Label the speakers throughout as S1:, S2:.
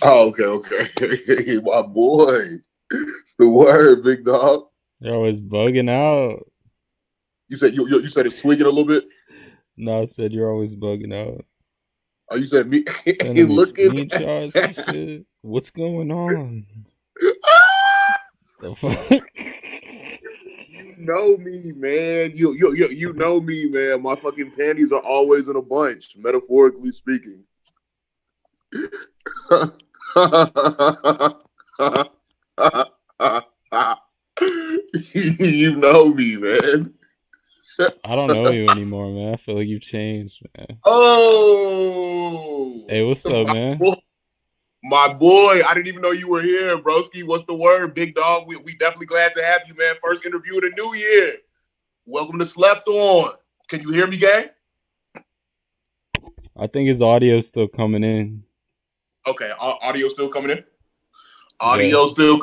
S1: Oh, okay. My boy. It's the word, big dog.
S2: You're always bugging out.
S1: You said you said it's tweaking a little bit.
S2: No, I said you're always bugging out.
S1: Oh, you said me
S2: Sending me
S1: looking.
S2: screenshots and shit. What's going on? The fuck?
S1: You know me, man. You know me, man. My fucking panties are always in a bunch, metaphorically speaking. You know me, man.
S2: I don't know you anymore, man. I feel like you've changed, man.
S1: Oh,
S2: Hey, what's up, man?
S1: my boy. I didn't even know you were here, broski. What's the word, big dog? We definitely glad to have you, man. First interview of the new year. Welcome to Slept On. Can you hear me, gang?
S2: I think his audio's still coming in.
S1: Okay, audio still coming in.
S2: Yeah.
S1: Audio still.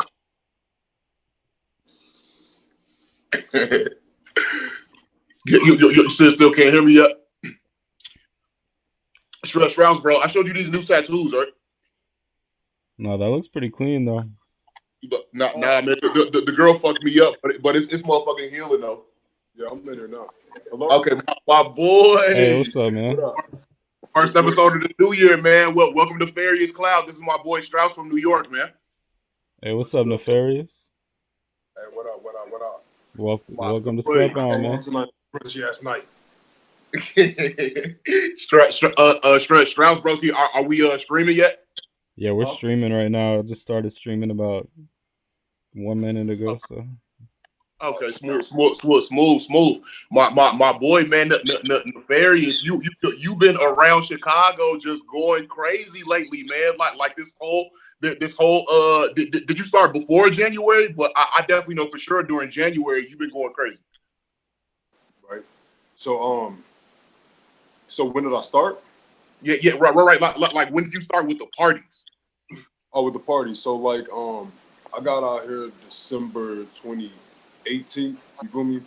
S1: You still can't hear me yet. Strauss, bro. I showed you these new tattoos, right?
S2: No, that looks pretty clean though.
S1: Nah, man. The girl fucked me up, but it's motherfucking healing though.
S3: Yeah, I'm in here now. Hello?
S1: Okay, my
S2: Hey,
S1: boy.
S2: what's up,
S3: What
S2: man?
S3: up?
S1: First episode of the new year, man. Well, welcome to Farious Cloud. This is my boy Strauss from New York, man.
S2: Hey, what's up, Nefarious?
S3: Hey, what up? What up? What up? My
S2: Welcome to
S1: Boy.
S2: Slap On,
S3: came on
S2: man.
S3: tonight, crazy ass night.
S1: Strauss Broski, are we streaming yet?
S2: Yeah, we're
S3: Huh?
S2: streaming right now. I just started streaming about 1 minute ago, so
S1: Okay, smooth. My boy, man, Nefarious. You been around Chicago, just going crazy lately, man. Like this whole did you start before January? But I definitely know for sure during January you've been going crazy.
S3: Right. So when did I start?
S1: Yeah, right. Like when did you start with the parties?
S3: Oh, with the party. So I got out here December 2018. You feel me? And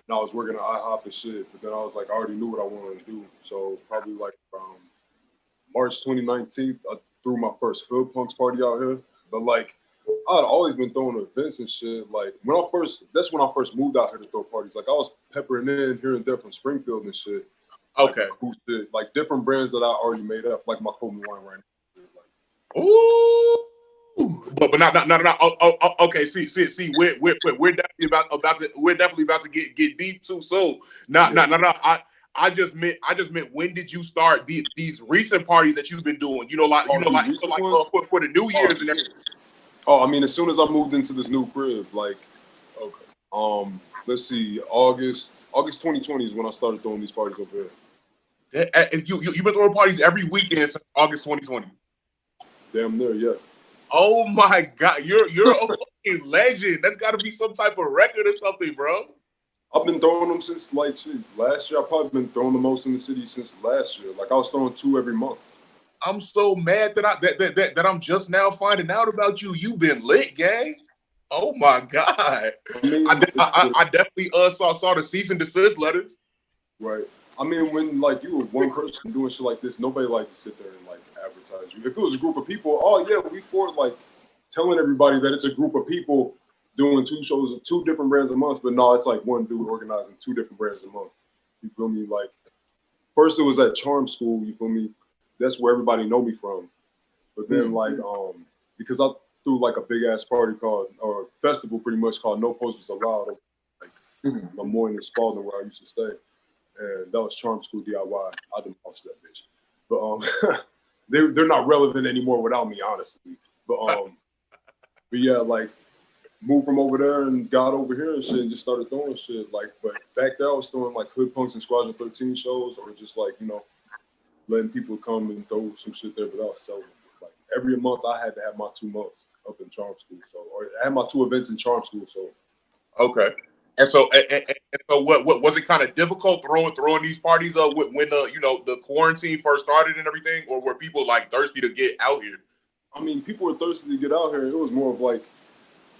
S3: I was working at IHOP and shit, but then I was like, I already knew what I wanted to do. So probably like March 2019, I threw my first hood punks party out here. But like, I'd always been throwing events and shit. Like that's when I first moved out here to throw parties. Like I was peppering in here and there from Springfield and shit. Like
S1: Okay.
S3: cool shit, like different brands that I already made up, like my Kobe wine right now. Like,
S1: Ooh. But not. Okay. See. We're definitely about to get deep too soon. Not. I just meant when did you start these recent parties that you've been doing?
S3: these recent ones.
S1: For the New
S3: Oh
S1: Year's and
S3: shit.
S1: everything.
S3: Oh, I mean, as soon as I moved into this new crib, like, okay, let's see, August 2020 is when I started throwing these parties over here.
S1: You've been throwing parties every weekend since August 2020.
S3: Damn near, yeah.
S1: Oh my God, you're a fucking legend. That's got to be some type of record or something, bro.
S3: I've been throwing them since like shit. Last year, I probably been throwing the most in the city since last year. Like I was throwing two every month.
S1: I'm so mad that I'm just now finding out about you. You've been lit, gang. Oh my God.
S3: I mean,
S1: I definitely saw the cease and desist letters.
S3: right. I mean, when like you were one person doing shit like this, nobody likes to sit there and like advertise you. If it was a group of people, oh yeah, we for like telling everybody that it's a group of people doing two shows of two different brands a month, but no, it's like one dude organizing two different brands a month. You feel me? Like first it was at Charm School, you feel me? That's where everybody know me from. But then because I threw like a big ass party called or festival pretty much called No Posters Allowed, like my morning in Spalding where I used to stay. And that was Charm School DIY. I demolished that bitch. But they're not relevant anymore without me, honestly. But yeah, like moved from over there and got over here and shit and just started throwing shit. Like, but back there I was throwing like Hood Punks and Squadron 13 shows or just like, letting people come and throw some shit there without selling. Like every month I had to have my 2 months up in Charm School. So or I had my two events in Charm School. So
S1: Okay. And so what was it kind of difficult throwing these parties up when the quarantine first started and everything, or were people like thirsty to get out here?
S3: I mean, people were thirsty to get out here. It was more of like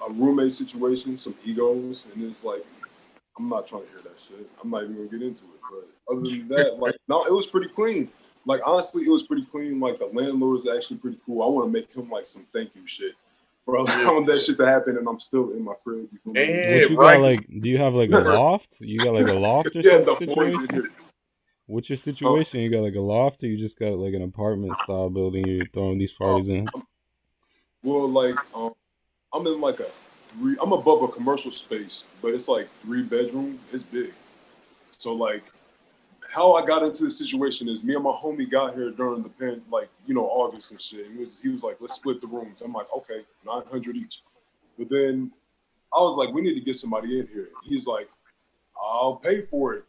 S3: a roommate situation, some egos, and it's like I'm not trying to hear that shit. I'm not even gonna get into it. But other than that, like no, it was pretty clean. Like honestly, it was pretty clean. Like the landlord is actually pretty cool. I want to make him like some thank you shit, bro. I want that shit to happen, and I'm still in my crib. You feel me?
S2: What
S1: Yeah,
S2: you got
S1: right.
S2: like? Do you have like a loft? You got like a loft or
S3: Yeah,
S2: some
S3: the boys in
S2: situation?
S3: here.
S2: What's your
S3: Huh?
S2: situation? You got like a loft, or you just got like an apartment style building you're throwing these
S3: Uh,
S2: parties in?
S3: well, like I'm in like a three. I'm above a commercial space, but it's like 3 bedroom. It's big. So like how I got into the situation is me and my homie got here during the like August and shit. He was like, let's split the rooms. I'm like, okay, 900 each. But then I was like, we need to get somebody in here. He's like, I'll pay for it.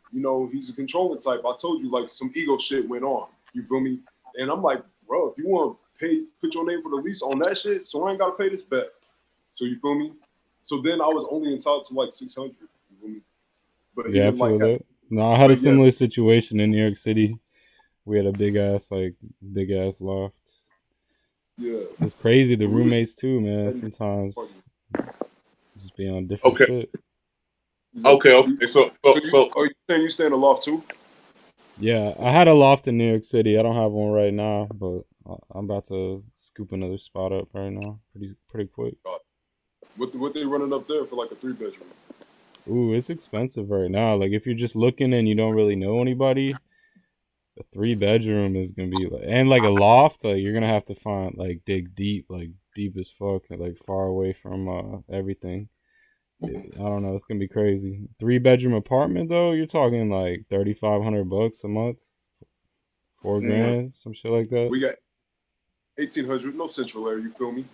S3: He's a controlling type. I told you like some ego shit went on. You feel me? And I'm like, bro, if you want to pay, put your name for the lease on that shit, so I ain't gotta pay this back. So you feel me? So then I was only entitled to like 600. You feel me? But he
S2: Yeah, I
S3: didn't like
S2: feel
S3: that.
S2: that. No, I had a
S3: But yeah,
S2: similar situation in New York City. We had a big ass loft.
S3: yeah.
S2: It's crazy. The
S3: But we
S2: roommates too, man.
S3: was
S2: Sometimes just be on different
S1: Okay,
S2: shit.
S1: okay.
S3: Are you saying you stay in the loft too?
S2: Yeah, I had a loft in New York City. I don't have one right now, but I'm about to scoop another spot up right now, pretty quick.
S3: God. What they running up there for like a 3 bedroom?
S2: Ooh, it's expensive right now. Like if you're just looking and you don't really know anybody, a 3 bedroom is gonna be and like a loft. Like you're gonna have to dig deep, like deep as fuck, and like far away from everything. I don't know. It's gonna be crazy. 3 bedroom apartment though, you're talking like $3,500 a month, four
S1: Mm.
S2: grand, some shit like that.
S3: We got 1800, no central air. You feel me?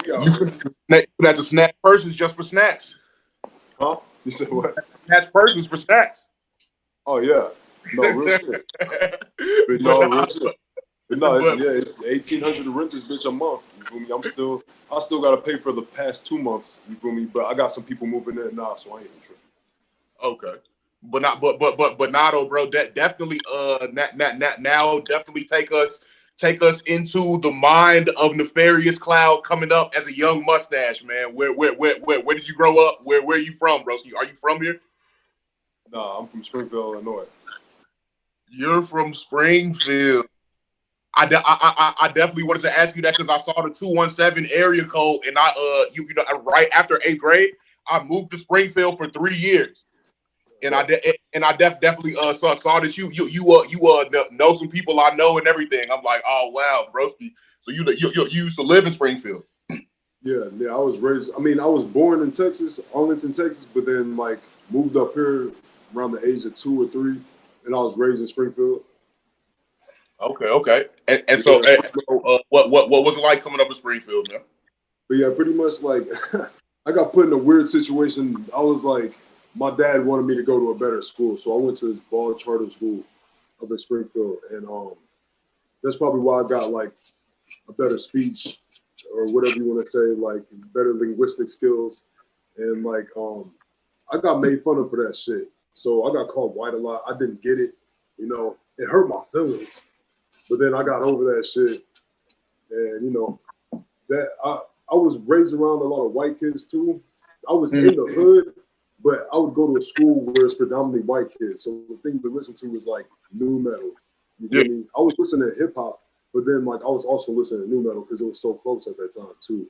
S3: We out
S1: You
S3: here,
S1: have to snatch persons just for snacks.
S3: huh? You said what?
S1: Snatch persons for snacks.
S3: Oh yeah, no real shit. But
S1: but
S3: no real
S1: nah,
S3: shit. But no,
S1: but
S3: it's 1800 to rent this bitch a month. You feel me? I still gotta pay for the past 2 months. You feel me? But I got some people moving in now, so I ain't even tripping.
S1: okay. But not but Nato, bro, that definitely now definitely take us into the mind of Nefarious Cloud coming up as a young mustache, man. Where did you grow up? Where are you from, bro? Are you from here?
S3: Nah, I'm from Springfield, Illinois.
S1: You're from Springfield. I definitely wanted to ask you that because I saw the 217 area code, and right after 8th grade, I moved to Springfield for 3 years, and
S3: Yeah,
S1: definitely saw that you know some people I know and everything. I'm like, oh wow, broski. So you used to live in Springfield.
S3: yeah. I was raised. I mean, I was born in Texas, Arlington, Texas, but then like moved up here around the age of 2 or 3, and I was raised in Springfield.
S1: Okay. And
S3: Yeah,
S1: what was it like coming up in Springfield, man?
S3: but yeah, pretty much like I got put in a weird situation. I was like, my dad wanted me to go to a better school, so I went to this ball charter school up in Springfield, and that's probably why I got like a better speech or whatever you want to say, like better linguistic skills, and like I got made fun of for that shit. So I got called white a lot. I didn't get it, it hurt my feelings, but then I got over that shit, and that I was raised around a lot of white kids too. I was
S1: Mm,
S3: in the hood, but I would go to a school where it's predominantly white kids. So the thing to listen to was like new metal. You
S1: yeah.
S3: feel me? I was listening to hip hop, but then like I was also listening to new metal because it was so close at that time too.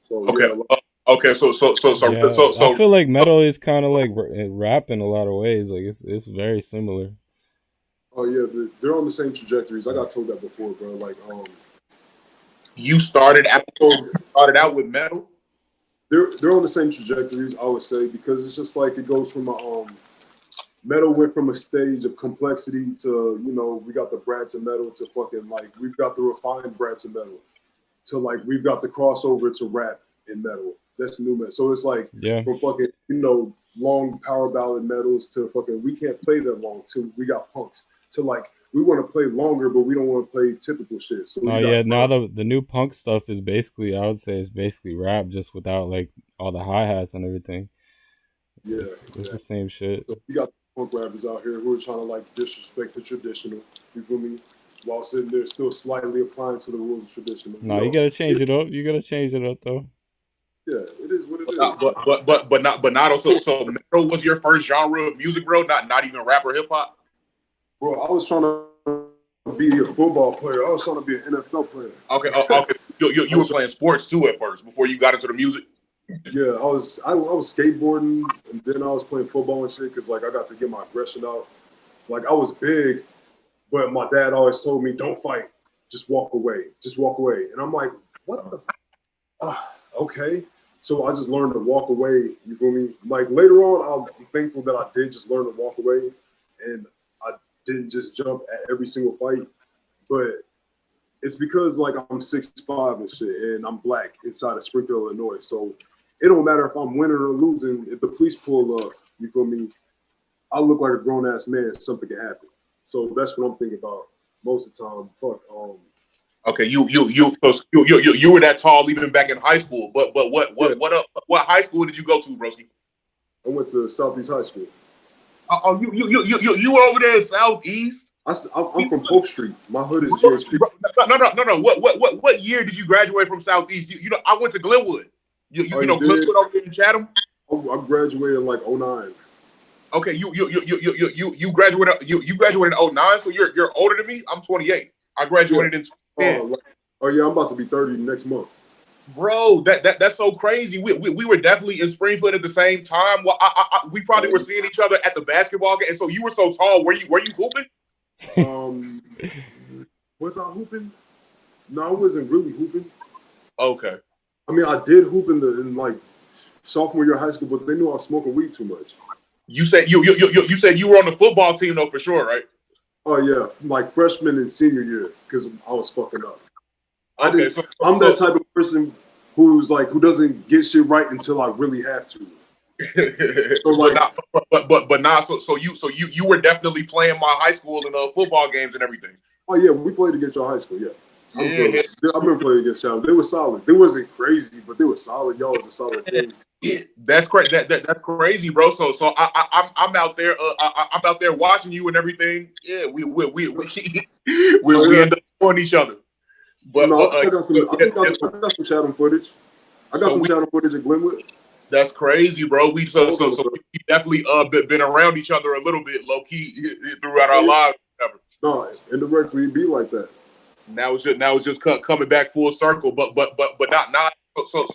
S3: So
S1: Okay.
S3: yeah, like,
S1: Okay.
S2: Yeah, I feel like metal is kind of like rap in a lot of ways. Like it's very similar.
S3: oh yeah, they're on the same trajectories. I got told that before, bro. Like
S1: You started out
S3: so
S1: with metal.
S3: they're on the same trajectories. I would say because it's just like it goes from a metal went from a stage of complexity to, we got the brats of metal to fucking like we've got the refined brats of metal to like we've got the crossover to rap in metal. That's new metal. So it's like
S2: Yeah.
S3: from fucking, long power ballad metals to fucking we can't play that long to we got punks to like we want to play longer but we don't want to play typical shit. So
S2: No,
S3: you
S2: yeah.
S3: got
S2: Now the new punk stuff is basically, I would say, it's basically rap, just without like all the hi hats and everything.
S3: yeah,
S2: It's the
S3: exactly.
S2: same shit.
S3: So you got punk rappers out here who are trying to like disrespect the traditional. You feel me? While sitting there still slightly applying to the rules of traditional.
S2: No, you gotta change it up. You gotta change it up though.
S3: Yeah, it is what it
S1: But
S3: is.
S1: not also so metal was your first genre of music, bro. Not even rap or hip hop.
S3: Bro, I was trying to to be a football player. I was trying to be an NFL player.
S1: Okay, okay. You were playing sports too at first before you got into the music.
S3: Yeah, I was skateboarding, and then I was playing football and shit because like I got to get my aggression out. Like I was big, but my dad always told me, "Don't fight, just walk away, just walk away." And I'm like, "What the? Okay." So I just learned to walk away. You feel me? Like later on, I'm thankful that I did just learn to walk away, and I didn't just jump at every single fight. But it's because like I'm 6'5" and shit, and I'm black inside of Springfield, Illinois. So it don't matter if I'm winning or losing. If the police pull up, you feel me? I look like a grown ass man. Something can happen. So that's what I'm thinking about most of the time. Fuck.
S1: Okay, you were that tall even back in high school. But what high school did you go to, Broski?
S3: I went to Southeast High School.
S1: Oh, you were over there in Southeast.
S3: I'm from Polk Street. My hood is GHP.
S1: No. What year did you graduate from Southeast? You know, I went to Glenwood. You know Glenwood over there in Chatham.
S3: I graduated in like 09.
S1: Okay, you graduated you graduated in 09, so you're older than me. I'm 28. I graduated in 2010.
S3: Oh yeah, I'm about to be 30 next month.
S1: Bro, that's so crazy. We were definitely in Springfield at the same time. Well, we probably were seeing each other at the basketball game, and so you were so tall. Were you hooping?
S3: Was I hooping? No, I wasn't really hooping.
S1: Okay.
S3: I mean, I did hoop in like sophomore year of high school, but they knew I was smoking weed too much.
S1: You said you said you were on the football team though, for sure, right?
S3: Oh yeah, like freshman and senior year, because I was fucking up. I'm that type of person who doesn't get shit right until I really have to.
S1: So like, so you were definitely playing my high school and football games and everything.
S3: Oh yeah, we played against your high school, yeah. I remember playing against y'all. They were solid. They wasn't crazy, but they were solid. Y'all was a solid team.
S1: That's crazy. That's crazy, bro. So I'm out there. I'm out there watching you and everything. Yeah, we end up on each other. But
S3: I got some Chatham footage. I got some Chatham footage at Glenwood.
S1: That's crazy, bro. We definitely been around each other a little bit, low key, throughout our lives.
S3: No, indirectly it'd be like that.
S1: Now it's just coming back full circle, but not. So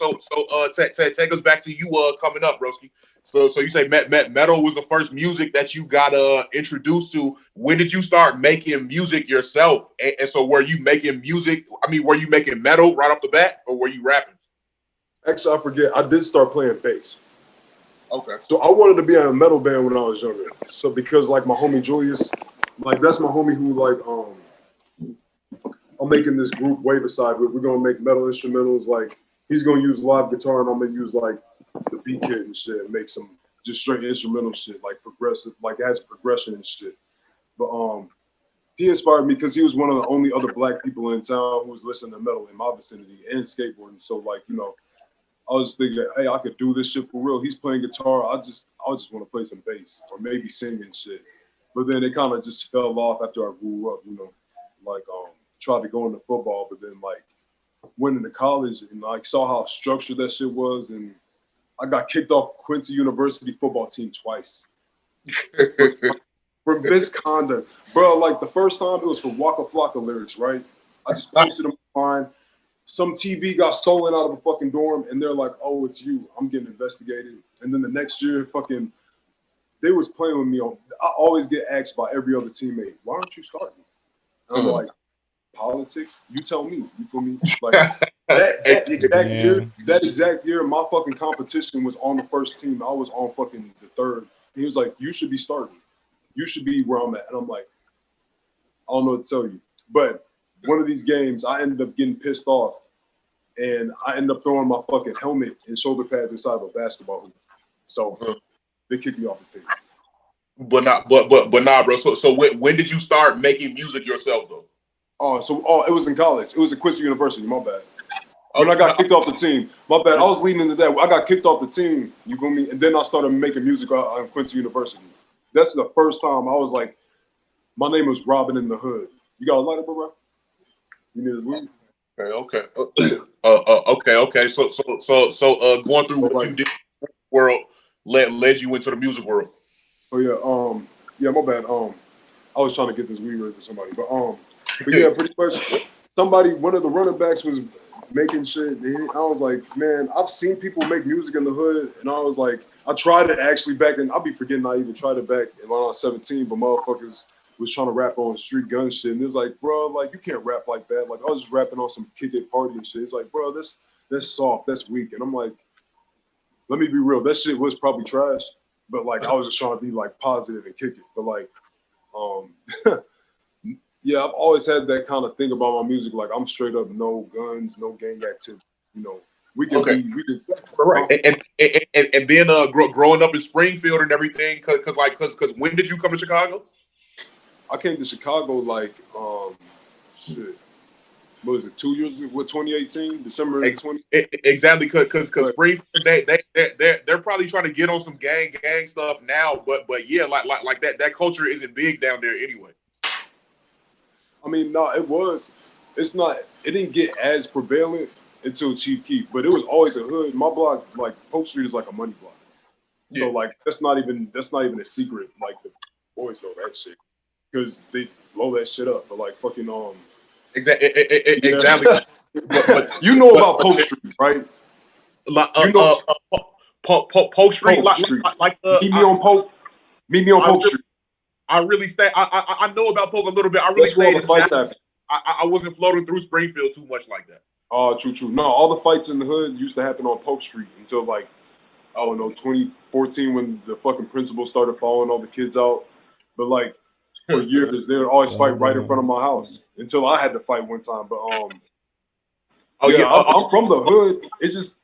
S1: take us back to you coming up, broski. So you say metal was the first music that you got introduced to. When did you start making music yourself? And so were you making music? I mean, were you making metal right off the bat, or were you rapping?
S3: Actually, I forget. I did start playing bass.
S1: Okay.
S3: So I wanted to be in a metal band when I was younger. So because like my homie Julius, like that's my homie who like I'm making this group Waverside. We're gonna make metal instrumentals. Like he's gonna use live guitar and I'm gonna use like the beat kit and shit and make some just straight instrumental shit, like progressive, like it has progression and shit. But he inspired me because he was one of the only other black people in town who was listening to metal in my vicinity and skateboarding. So like, you know, I was thinking, hey, I could do this shit for real. He's playing guitar. I just want to play some bass or maybe sing and shit. But then it kind of just fell off after I grew up, you know, like tried to go into football, but then like went into college and like saw how structured that shit was. And I got kicked off Quincy University football team twice for misconduct. Bro, like the first time it was for Waka Flocka lyrics, right? I just posted them online. Some TV got stolen out of a fucking dorm, and they're like, "Oh, it's you." I'm getting investigated. And then the next year, fucking, they was playing with me on. I always get asked by every other teammate, "Why aren't you starting?" And I'm like, "Politics? You tell me." You feel me? Like that exact year, my fucking competition was on the first team. I was on fucking the third. And he was like, "You should be starting. You should be where I'm at." And I'm like, I don't know what to tell you, but. One of these games, I ended up getting pissed off, and I ended up throwing my fucking helmet and shoulder pads inside of a basketball hoop. So they kicked me off the team.
S1: But nah, bro. So when did you start making music yourself though?
S3: It was in college. It was at Quincy University. My bad. When I got kicked off the team, my bad. I was leading into that. I got kicked off the team. You feel me? And then I started making music on Quincy University. That's the first time I was like, my name was Robin in the Hood. You got a light up, bro? You need his weed?
S1: Okay. Okay. So going through what you did in the world led you into the music world.
S3: Oh yeah. Yeah, my bad. I was trying to get this weed ready for somebody, but But yeah, pretty much one of the running backs was making shit. I was like, man, I've seen people make music in the hood, and I was like, I tried it actually back then. I'll be forgetting I even tried it back when I was 17, but motherfuckers was trying to rap on street gun shit, and it was like, bro, like you can't rap like that. Like I was just rapping on some kick it party and shit. It's like, bro, that's soft, that's weak, and I'm like, let me be real, that shit was probably trash, but like I was just trying to be like positive and kick it, but like, yeah, I've always had that kind of thing about my music. Like I'm straight up no guns, no gang activity. You know, we can
S1: Okay.
S3: we can.
S1: Right. And then growing up in Springfield and everything, cause when did you come to Chicago?
S3: I came to Chicago like shit. What was it? 2 years? What 2018? December 20.
S1: Exactly, cause Springfield they're probably trying to get on some gang stuff now, but yeah, like that culture isn't big down there anyway.
S3: I mean, no, it was. It's not. It didn't get as prevalent until Chief Keef, but it was always a hood. My block, like Polk Street, is like a money block. Yeah. So like that's not even a secret. Like the boys know that shit because they blow that shit up. But like fucking
S1: Exactly.
S3: but you know about Polk Street, right?
S1: You know Polk Street, like
S3: meet me on Polk. Meet me on Polk Street.
S1: I really stay. I know about Polk a little bit. I really stayed. I wasn't floating through Springfield too much like that.
S3: Oh, true. No, all the fights in the hood used to happen on Polk Street until like, I don't know, 2014 when the fucking principal started following all the kids out. But like for years, they would always fight right in front of my house until I had to fight one time. But I'm from the hood. It's just,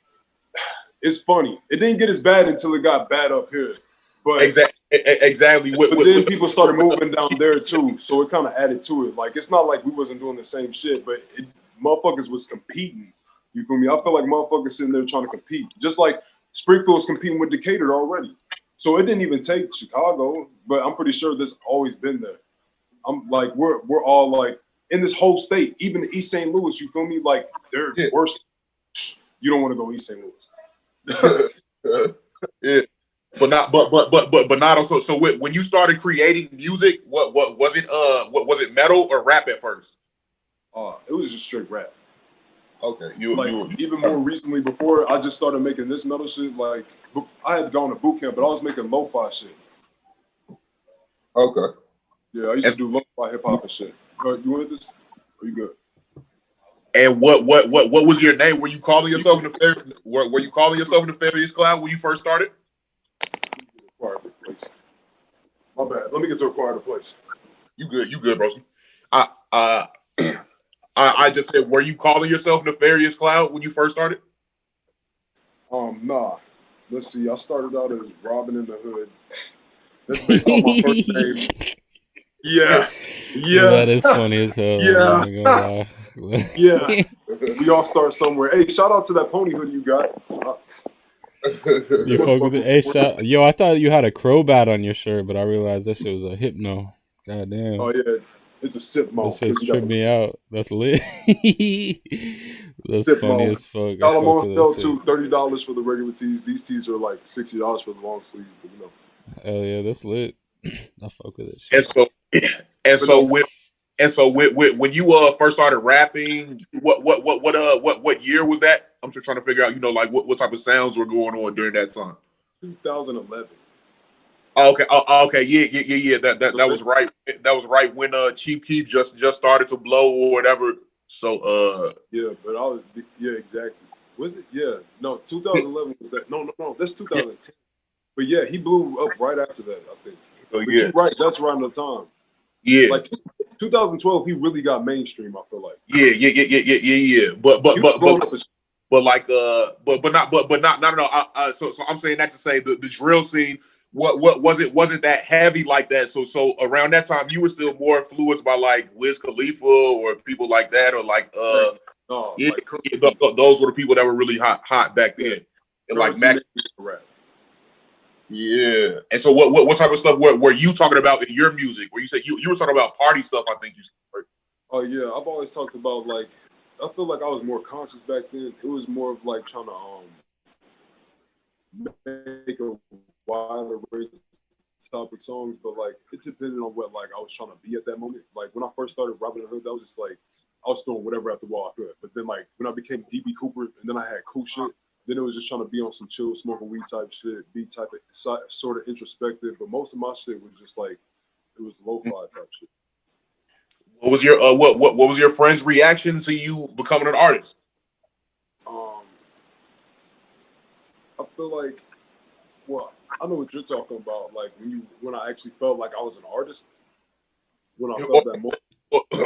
S3: it's funny. It didn't get as bad until it got bad up here. But
S1: exactly.
S3: But then people started moving down there too, so it kind of added to it. Like it's not like we wasn't doing the same shit, but motherfuckers was competing. You feel me? I feel like motherfuckers sitting there trying to compete, just like Springfield was competing with Decatur already. So it didn't even take Chicago, but I'm pretty sure this always been there. I'm like we're all like in this whole state, even East St. Louis. You feel me? Like they're worse. You don't want to go East St. Louis.
S1: Yeah. But not also. So when you started creating music, what was it? What was it? Metal or rap at first?
S3: It was just straight rap.
S1: Okay,
S3: even more recently, before I just started making this metal shit. Like I had gone to boot camp, but I was making lo-fi shit.
S1: Okay.
S3: Yeah, I used to do lo-fi hip hop and shit. You wanted this? Are you good?
S1: And what was your name? Were you calling yourself Were you calling yourself Nefarious Cloud when you first started?
S3: Place. My bad. Let me get to a quieter place.
S1: You good, bro. I just said, were you calling yourself Nefarious Cloud when you first started?
S3: Nah. Let's see. I started out as Robin in the Hood. That's based on my first name. Yeah.
S2: That is funny as hell.
S3: Yeah. Yeah. We all start somewhere. Hey, shout out to that pony hoodie you got.
S2: You fuck with it? Hey, yo, I thought you had a Crobat on your shirt, but I realized that shit was a Hypno. God damn.
S3: Oh yeah, it's a sip mode.
S2: That shit tripped me out. That's lit. That's funny as fuck.
S3: Got them on sale too. $30 for the regular tees. These tees are like $60 for the long sleeves. But, you know.
S2: Hell yeah, that's lit. I fuck with it. Shit.
S1: And so when you first started rapping, what year was that? I'm just trying to figure out, like what type of sounds were going on during that time.
S3: 2011.
S1: Okay, yeah. That was right. That was right when Chief Keef just started to blow or whatever. So
S3: yeah, but exactly. Was it? Yeah, no, 2011 was that? No, that's 2010. Yeah. But yeah, he blew up right after that, I think. But you're right, that's around the time.
S1: Yeah,
S3: like 2012, he really got mainstream. I feel like.
S1: Yeah. But not. So I'm saying that to say the drill scene. What wasn't that heavy like that. So around that time, you were still more influenced by like Wiz Khalifa or people like that, or like those were the people that were really hot back then. And like Mac. Yeah. And so what type of stuff were you talking about in your music? Where you said you were talking about party stuff, I think you said, right?
S3: Oh yeah, I've always talked about like I feel like I was more conscious back then. It was more of like trying to make a wider range of topic songs, but like it depended on what like I was trying to be at that moment. Like when I first started rapping in the hood, that was just like I was throwing whatever at the wall I could. But then like when I became DB Cooper and then I had cool shit, then it was just trying to be on some chill, smoking weed type shit, be type of sort of introspective. But most of my shit was just like it was lo-fi type shit.
S1: What was your what was your friend's reaction to you becoming an artist?
S3: Um, I feel like, well, I know what you're talking about. Like when I actually felt like I was an artist, when I felt that moment.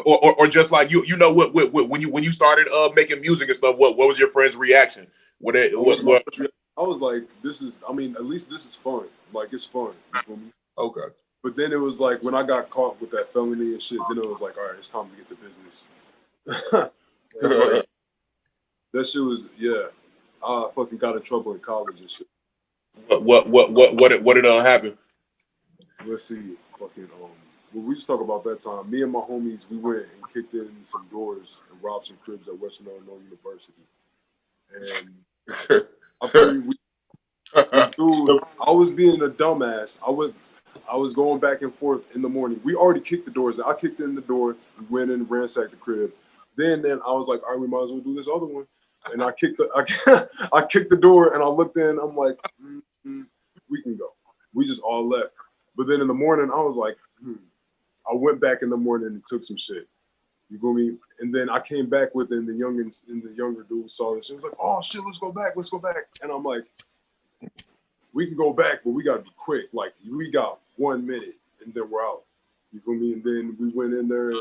S1: Or just like you know what when you started making music and stuff, what was your friend's reaction? What
S3: I was like, this is. I mean, at least this is fun. Like it's fun. You feel me?
S1: Okay.
S3: But then it was like when I got caught with that felony and shit. Then it was like, all right, it's time to get to business. Like, that shit was I fucking got in trouble in college and shit.
S1: What did happen?
S3: Let's see, fucking well, we just talk about that time. Me and my homies, we went and kicked in some doors and robbed some cribs at Western Illinois University. And I figured this dude, I was being a dumbass. I was going back and forth in the morning. We already kicked the doors. I kicked in the door. We went in and ransacked the crib. Then I was like, all right, we might as well do this other one. And I kicked the door and I looked in. I'm like, we can go. We just all left. But then in the morning, I was like, I went back in the morning and took some shit. You feel me? And then I came back with it, and the younger dude saw this. He was like, oh shit, let's go back. And I'm like, we can go back, but we gotta be quick. Like we got 1 minute and then we're out. You feel me? And then we went in there,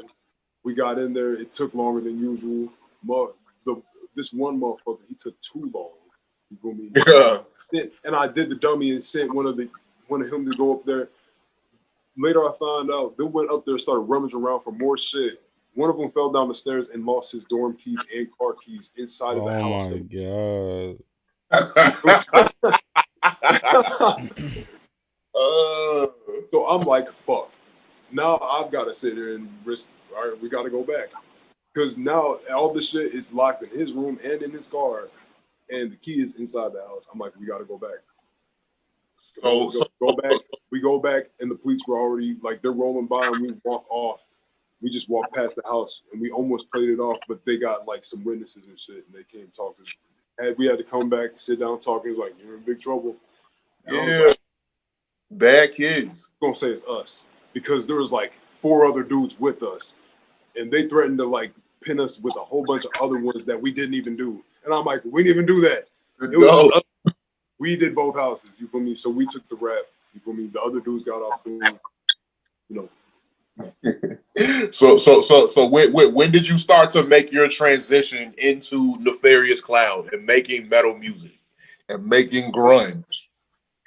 S3: we got in there, it took longer than usual. This one motherfucker, he took too long. You feel me? Yeah. And I did the dummy and sent one of him to go up there. Later I found out they went up there and started rummaging around for more shit. One of them fell down the stairs and lost his dorm keys and car keys inside of the house.
S2: Oh my
S3: god. So I'm like, fuck. Now I've got to sit there and risk. All right, we got to go back. Because now all the shit is locked in his room and in his car. And the key is inside the house. I'm like, we got to go back. So go back. We go back, and the police were already like they're rolling by, and we walk off. We just walked past the house, and we almost played it off, but they got like some witnesses and shit, and they came talk to us. We had to come back, sit down, talk. It was like you're in big trouble.
S1: And like, bad kids.
S3: I'm gonna say it's us because there was like 4 other dudes with us, and they threatened to like pin us with a whole bunch of other ones that we didn't even do. And I'm like, we didn't even do that. It was us. We did both houses, you feel me? So we took the rap, you feel me? The other dudes got off doing, you
S1: know. So when did you start to make your transition into Nefarious Cloud and making metal music and making grunge?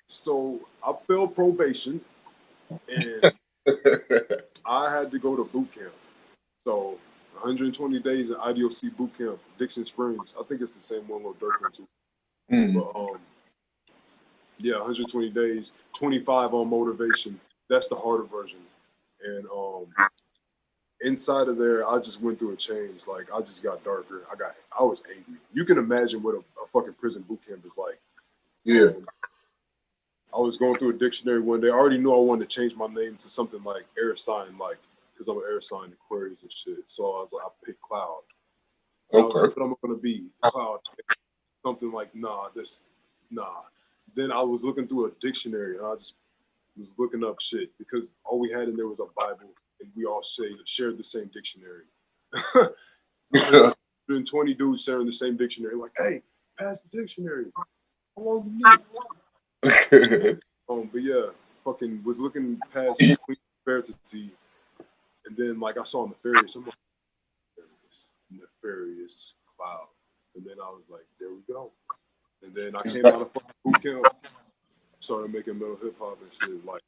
S3: So I failed probation and I had to go to boot camp. So 120 days in IDOC boot camp, Dixon Springs. I think it's the same one with Dirk went to. But 120 days, 25 on motivation. That's the harder version. And inside of there, I just went through a change. Like I just got darker. I was angry. You can imagine what a fucking prison boot camp is like.
S1: Yeah.
S3: I was going through a dictionary one day. I already knew I wanted to change my name to something like air sign, like because I'm an air sign, Aquarius and shit. So I was like, I picked Cloud.
S1: Okay.
S3: Like, what am I gonna be? Cloud. Something like nah. Then I was looking through a dictionary and I just was looking up shit because all we had in there was a Bible and we all shared the same dictionary. Been 20 dudes sharing the same dictionary. Like, hey, pass the dictionary. How long you need? But yeah, fucking was looking past Queen and then like I saw Nefarious. I'm like, Nefarious Cloud. And then I was like, there we go. And then I came out of fucking boot camp, started making metal hip hop and shit. Like,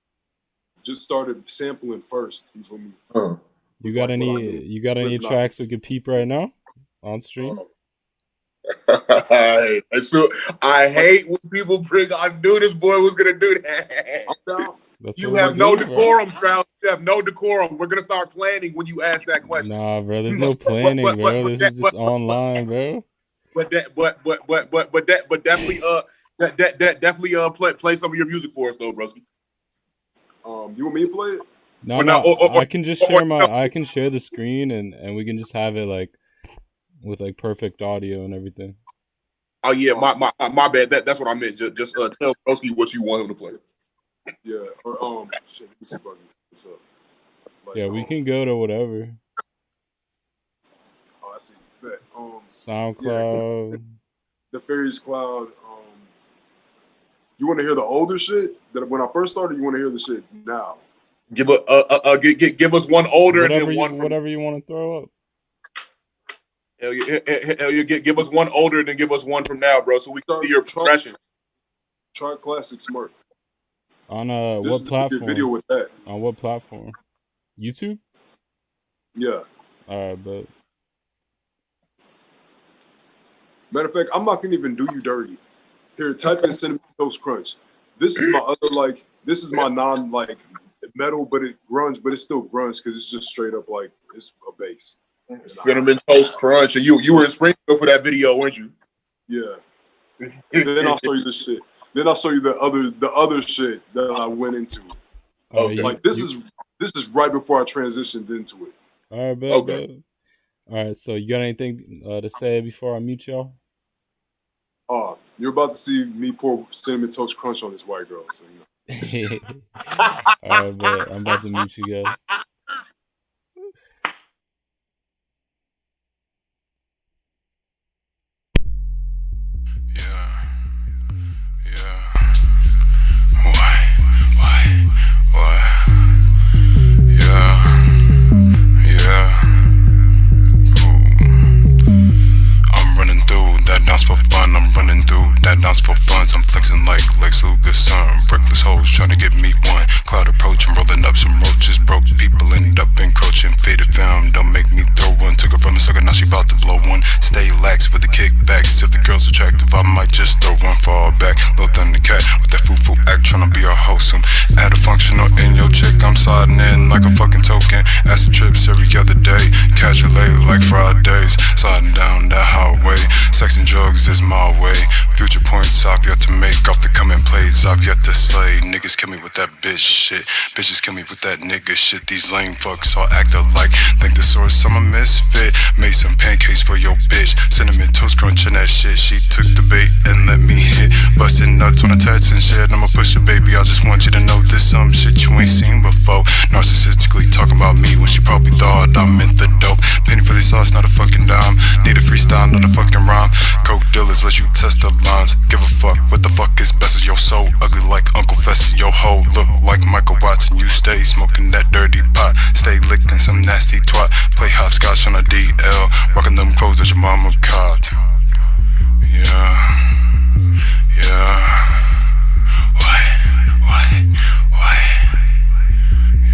S3: just started sampling first. You feel me?
S2: You got any tracks we could peep right now on stream?
S1: I hate when people bring. I knew this boy was gonna do that.
S3: I'm down.
S1: You have no decorum, Stroud. You have no decorum. We're gonna start planning when you ask that question.
S2: Nah, bro. There's no planning, bro. This is just online, bro.
S1: But definitely play some of your music for us though, broski.
S3: You want me to play it?
S2: No,
S1: But
S2: no,
S1: now,
S2: I can just share I can share the screen and we can just have it like with like perfect audio and everything.
S1: oh yeah, my bad. That's what I meant. Just tell Broski what you want him to play.
S3: Yeah. Or shit. Let me see if I can. What's up? Like,
S2: Yeah, we can go to whatever.
S3: Oh, I see. Bet.
S2: SoundCloud.
S3: Yeah, the Fairies Cloud. You want to hear the older shit that when I first started? You want to hear the shit now?
S1: Give us one older and then one from.
S2: Whatever you want to throw up.
S1: Hell yeah, give us one older and then give us one from now, bro, so we can see your progression.
S3: Try Classic Smurf.
S2: On what platform? Video with that. On what platform? YouTube?
S3: Yeah.
S2: All right, but
S3: matter of fact, I'm not gonna even do you dirty. Here, type in Cinnamon Toast Crunch. This is my other this is my non metal, but it grunge, but it's still grunge because it's just straight up like it's a bass.
S1: Cinnamon Toast Crunch, and you were in Springfield for that video, weren't you?
S3: Yeah. And then I'll show you the shit. Then I'll show you the other shit that I went into.
S1: Okay.
S3: Like this is right before I transitioned into it.
S2: All right, bet. Okay. All right, so you got anything to say before I mute y'all?
S3: You're about to see me pour Cinnamon Toast Crunch on this white girl. So, you know.
S2: All right, bet. I'm about to mute you guys.
S4: For funds, I'm flexing like Lex Luger's son. Reckless hoes trying to get me one. Cloud approach, I'm rolling up some roaches. Broke people end up encroaching. Faded film, don't make me throw one. Took her from a sucker, now she about to blow one. Stay lax with the kickbacks. If the girl's attractive, I might just throw one. Fall back, Lil Thundercat with that foo-foo act, trying to be a wholesome. Add a functional in your chick, I'm sliding in like a fucking token. Acid trips every other day. Catch her late like Fridays. Sliding down that highway. Sex and drugs is my way. Future points I've yet to make off the coming plays I've yet to slay. Niggas kill me with that bitch shit. Bitches kill me with that nigga shit. These lame fucks all act alike. Think the source, I'm a misfit. Made some pancakes for your bitch. Cinnamon toast crunch and that shit. She took the bait and let me hit. Bustin' nuts on the tats and shit. I'ma push it, baby. I just want you to know this some shit you ain't seen before. Narcissistically talking about me when she probably thought I meant the dope. Penny for the sauce, not a fucking dime. Need a freestyle, not a fucking rhyme. Coke dealers let you test the lines. Give a fuck what the fuck is best is your soul. Ugly like Uncle Fest, your hoe look like Michael Watts. And you stay smoking that dirty pot. Stay licking some nasty twat. Play hopscotch on a DL. Rocking them clothes that your mama caught. Yeah. What?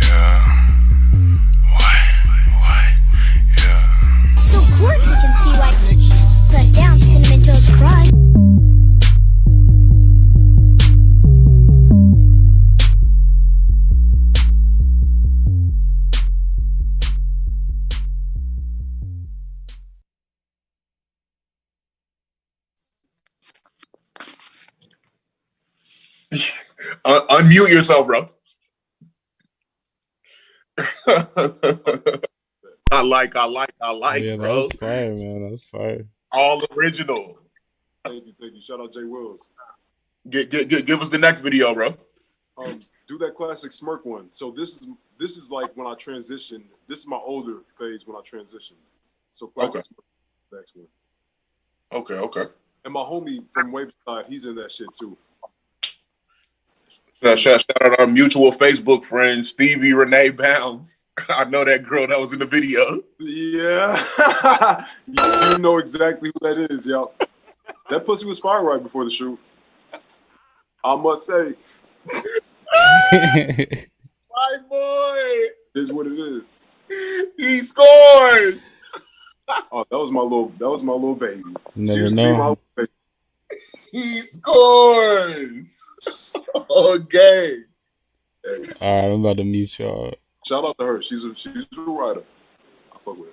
S4: Yeah. What? Yeah.
S5: So of course you can see why cut down Cinnamon Toast Crunch.
S1: Unmute yourself, bro. I like,
S2: yeah,
S1: bro.
S2: That was fire, man. That was fire.
S1: All original.
S3: Thank you. Shout out Jay Wills.
S1: Give us the next video, bro.
S3: Do that classic smirk one. So this is like when I transitioned. This is my older phase when I transitioned. So classic smirk, next one.
S1: Okay.
S3: And my homie from Waveside, he's in that shit too.
S1: Shout out our mutual Facebook friend, Stevie Renee Bounds. I know that girl that was in the video.
S3: Yeah. you know exactly who that is, y'all. That pussy was fire right before the shoot. I must say.
S1: My boy.
S3: Is what it is.
S1: He scores.
S3: Oh, that was my little baby.
S2: You never know.
S3: Baby.
S1: He scores. Okay.
S2: All right, I'm about to mute y'all.
S3: Shout out to her. She's a writer. I fuck with her.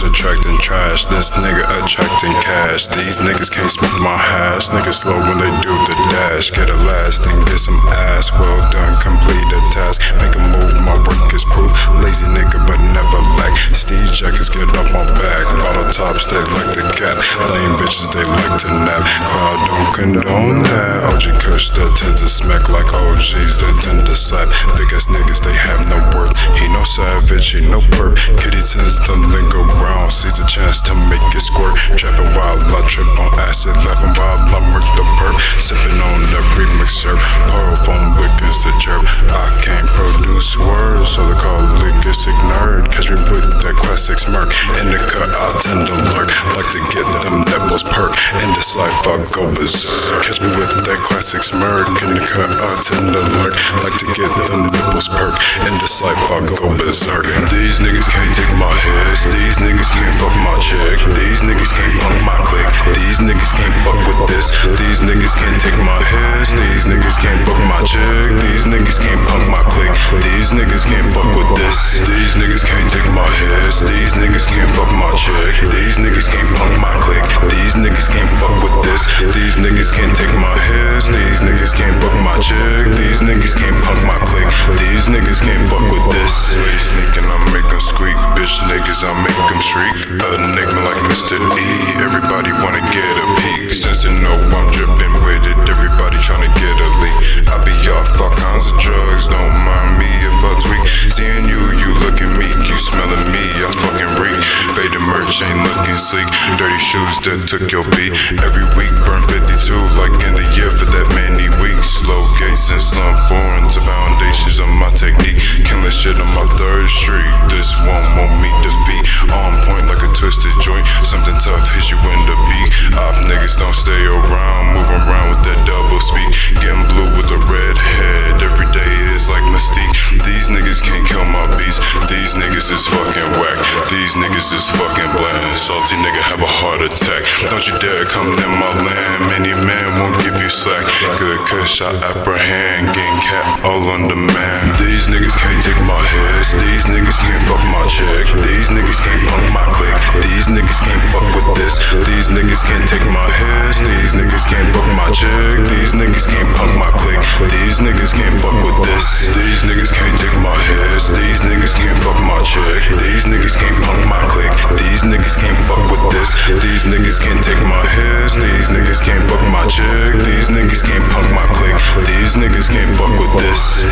S4: just attracting trash. This nigga attracting cash. These niggas can't speak my hash. Niggas slow when they do the dash. Get a last and get some ass. Well done, complete a task. Make a move, my work is proof. Lazy nigga, but never lack. Steve jackets get off my back. Bottle tops, they like the cat. Lame bitches, they like to nap. Crowd don't condone that. OG Kush that tends to smack like OGs that tend to slap. Big ass niggas, they have no worth. He no savage, he no perp. Kitty tends to linger around, sees a chance to make it squirt. Trapping wild, I trip on acid, laughing wild, I murk the perp. Sipping on the remixer, pearl phone wickens the chirp. I can't produce words, so they call linguistic nerd. Catch me with that classic smirk. In the cut, I tend to lurk, like to get them nipples perk. In this life, I go berserk. Catch me with that classic smirk. In the cut, I tend to lurk, like to get them nipples perk. In this life, I go berserk. These niggas can't take my hits. These niggas can't fuck my chick. These niggas can't punk my click. These niggas can't fuck with this. These niggas can't take my hits. These niggas can't fuck my chick. These niggas can't punk my click. These niggas can't fuck with this. These niggas can't take my hits. These niggas can't fuck my chick. These niggas can't punk my click. These niggas can't fuck with this. These niggas can't take my hits. These niggas can't fuck my chick. These niggas can't punk my click. These niggas can't fuck with this. Sneaking, I make them squeak. Bitch niggas, I make them shriek. A nigga like Mr. E. Everybody wanna get a peek. Since they know I'm dripping with it, everybody tryna get a leak. I be off all kinds of drugs, don't mind me if I tweak. Seeing you looking meek, you smelling me, I fucking reek. Faded merch ain't looking sleek. Dirty shoes that took your beat. Every week burn 52, like in the year for that many weeks. Slow gates and some foreigns, the foundations of my technique. Killing shit on my third street. This one won't meet defeat. On point like a twisted joint. Something tough hits you in the beat. Op niggas don't stay around. Move around with that double speed. Getting blue with a red head. Every day is like mystique. These niggas can't kill my beats. These niggas is fucking whack. These niggas is fucking bland. Salty nigga have a heart attack. Don't you dare come in my land. Many men won't give you slack. Good kush I apprehend. Gang cat all on demand. These niggas can't take my hits. These niggas can't fuck my chick. These niggas can't punk my click. These niggas can't fuck with this. These niggas can't take my hits. These niggas can't fuck my chick. These niggas can't punk my click. These niggas can't fuck with this. These niggas can't take my hits. These niggas can't fuck my chick. These niggas can't punk my click. These niggas can't fuck with this. These niggas can't take my hits. These niggas can't fuck my chick. These niggas can't punk my click. These niggas can't fuck with this.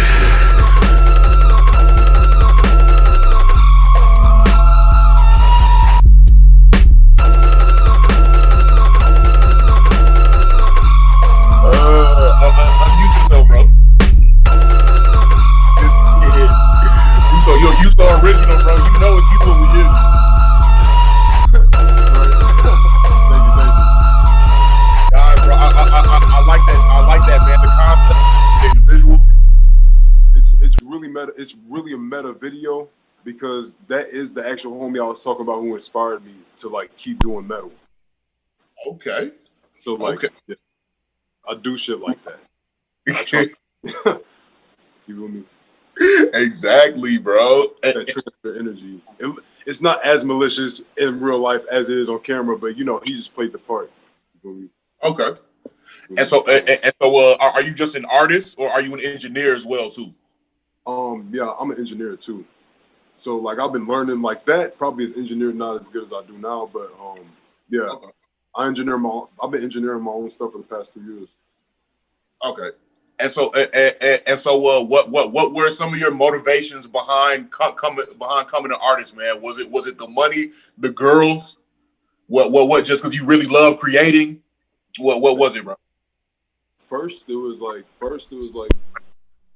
S1: Unmute yourself, bro. You so original, bro. You know it's you over here. Bro, I like that. I like that, man. The concept, the visuals.
S3: It's really meta. It's really a meta video because that is the actual homie I was talking about who inspired me to like keep doing metal.
S1: Okay.
S3: So like,
S1: okay.
S3: Yeah, I do shit like that. I try. You feel me?
S1: Exactly, bro.
S3: That transfer energy. It's not as malicious in real life as it is on camera, but you know, he just played the part. You feel me?
S1: Okay. And so, are you just an artist or are you an engineer as well too?
S3: Yeah, I'm an engineer too. So like, I've been learning like that. Probably as engineer, not as good as I do now, but yeah, okay. I've been engineering my own stuff for the past 2 years.
S1: Okay. And so, what were some of your motivations behind becoming an artist, man? Was it the money, the girls? What? Just because you really love creating? What was it, bro?
S3: First, it was like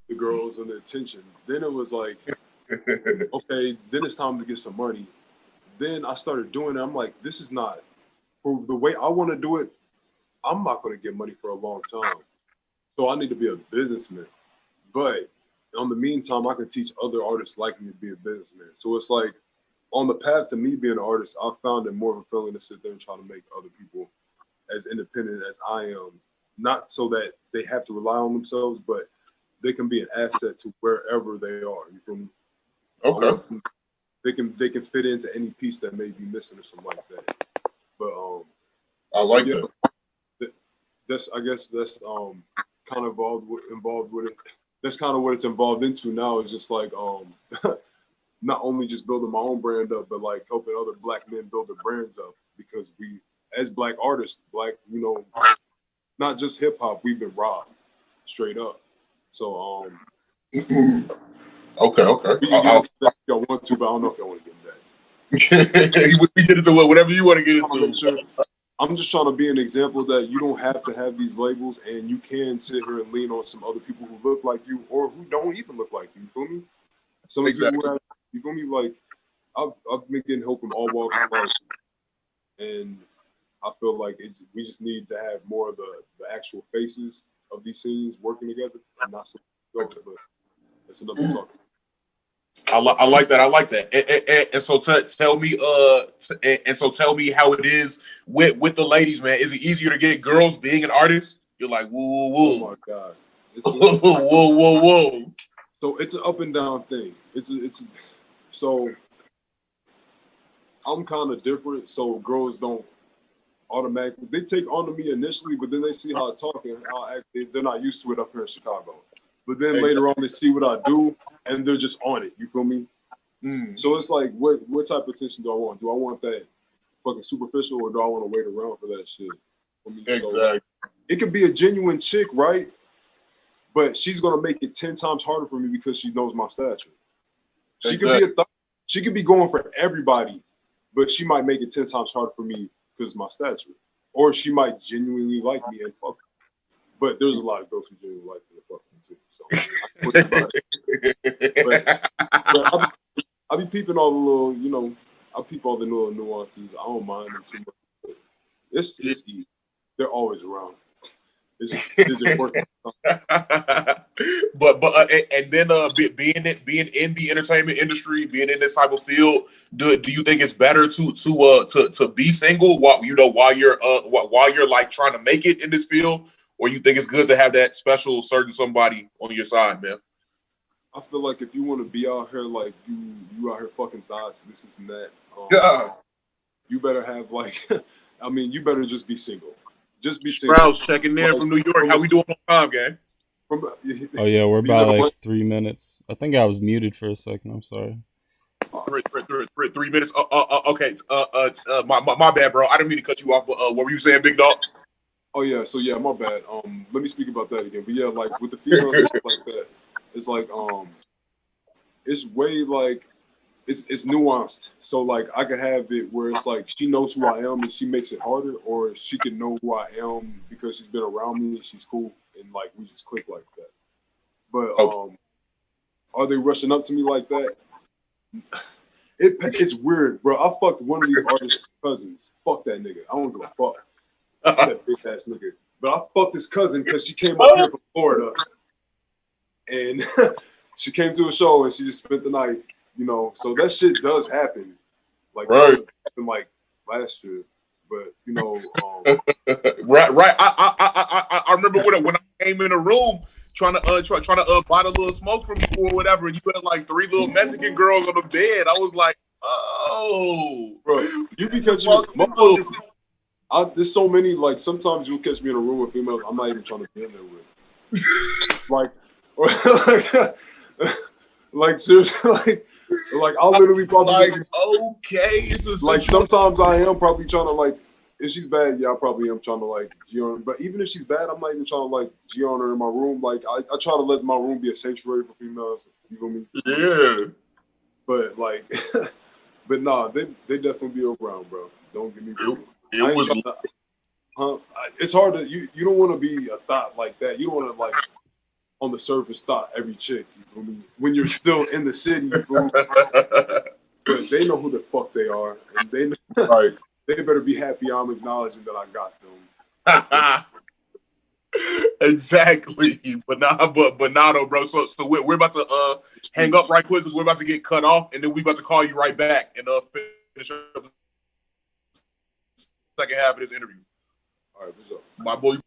S3: the girls and the attention. Then it was like, okay, then it's time to get some money. Then I started doing it. I'm like, this is not for the way I want to do it. I'm not going to get money for a long time. So I need to be a businessman. But in the meantime, I can teach other artists like me to be a businessman. So it's like on the path to me being an artist, I found it more fulfilling to sit there and try to make other people as independent as I am. Not so that they have to rely on themselves, but they can be an asset to wherever they are. You feel me?
S1: Okay.
S3: they can fit into any piece that may be missing or something like that. But
S1: I like
S3: yeah,
S1: that.
S3: that's I guess that's kind of involved with it. That's kind of what it's involved into now. Is just like not only just building my own brand up, but like helping other Black men build their brands up, because we, as Black artists, not just hip hop, we've been robbed straight up. So
S1: Okay.
S3: we can get into that if y'all want to, but I don't know if y'all want to get into that.
S1: We get into whatever you want to get into.
S3: I'm just trying to be an example that you don't have to have these labels, and you can sit here and lean on some other people who look like you or who don't even look like you. You feel me? Some
S1: Exactly.
S3: people, you feel me? Like I've been getting help from all walks of life, and I feel like we just need to have more of the actual faces of these scenes working together, and not so. But that's another talk.
S1: I like that. I like that. And so tell me, tell me how it is with the ladies, man. Is it easier to get girls being an artist? You're like, whoa, whoa,
S3: Oh
S1: whoa.
S3: my God.
S1: Whoa.
S3: So it's an up and down thing. So I'm kind of different. So girls don't automatically, they take on to me initially, but then they see how I talk and how I act. They're not used to it up here in Chicago. But then later on, they see what I do, and they're just on it. You feel me? So it's like, what type of attention do I want? Do I want that fucking superficial, or do I want to wait around for that shit?
S1: Exactly.
S3: So it could be a genuine chick, right? But she's gonna make it 10 times harder for me because she knows my stature. She could be going for everybody, but she might make it 10 times harder for me because of my stature. Or she might genuinely like me and fuck me. But there's a lot of girls who genuinely like me and fuck me too. So I be peeping all the little, I peep all the little nuances. I don't mind them too much. But it's easy. They're always around. It's just, is it working?
S1: but and then being in the entertainment industry, being in this type of field, do you think it's better to be single while you're like trying to make it in this field, or you think it's good to have that special certain somebody on your side, man?
S3: I feel like if you want to be out here, like you out here fucking thoughts, this is and that. You better have like, you better just be single. Just be single.
S1: Strauss checking in from New York. How we doing on time, gang?
S2: Oh yeah, we're about like 3 minutes. I think I was muted for a second. I'm sorry.
S1: 3 minutes. Okay. My bad, bro. I didn't mean to cut you off. But what were you saying, big dog?
S3: Oh yeah. So yeah, my bad. Let me speak about that again. But yeah, like with the females like that, it's like it's way like it's nuanced. So like I could have it where it's like she knows who I am and she makes it harder, or she can know who I am because she's been around me and she's cool and like we just click like that. But are they rushing up to me like that? It's weird, bro. I fucked one of these artists' cousins. Fuck that nigga. I don't give a fuck. That big ass nigga. But I fucked his cousin because she came up here from Florida. And she came to a show and she just spent the night, So that shit does happen. Like,
S1: right.
S3: Happened like last year. But,
S1: right. I remember when I came in the room trying to buy the little smoke from you or whatever, and you had like 3 little Mexican girls on the bed. I was like, oh,
S3: bro, you because there's so many, like, sometimes you'll catch me in a room with females I'm not even trying to be in there with. Like seriously, like I'll literally probably
S1: okay.
S3: Like sometimes I am probably trying to like, if she's bad, yeah, I probably am trying to like G on her. But even if she's bad, I'm not even trying to like G on her in my room. Like I try to let my room be a sanctuary for females. You feel me?
S1: Yeah.
S3: But like, but nah, they definitely be around, bro. Don't get me wrong. It's hard to you don't want to be a thought like that. You don't want to like on the surface thought every chick. You feel me? When you're still in the city, you feel me? But they know who the fuck they are, and they know,
S1: right.
S3: They better be happy I'm acknowledging that I got
S1: them. Exactly. But though, bro. So we're about to hang up right quick because we're about to get cut off, and then we about to call you right back and finish up the second half of this interview.
S3: All right, what's up?
S1: My boy.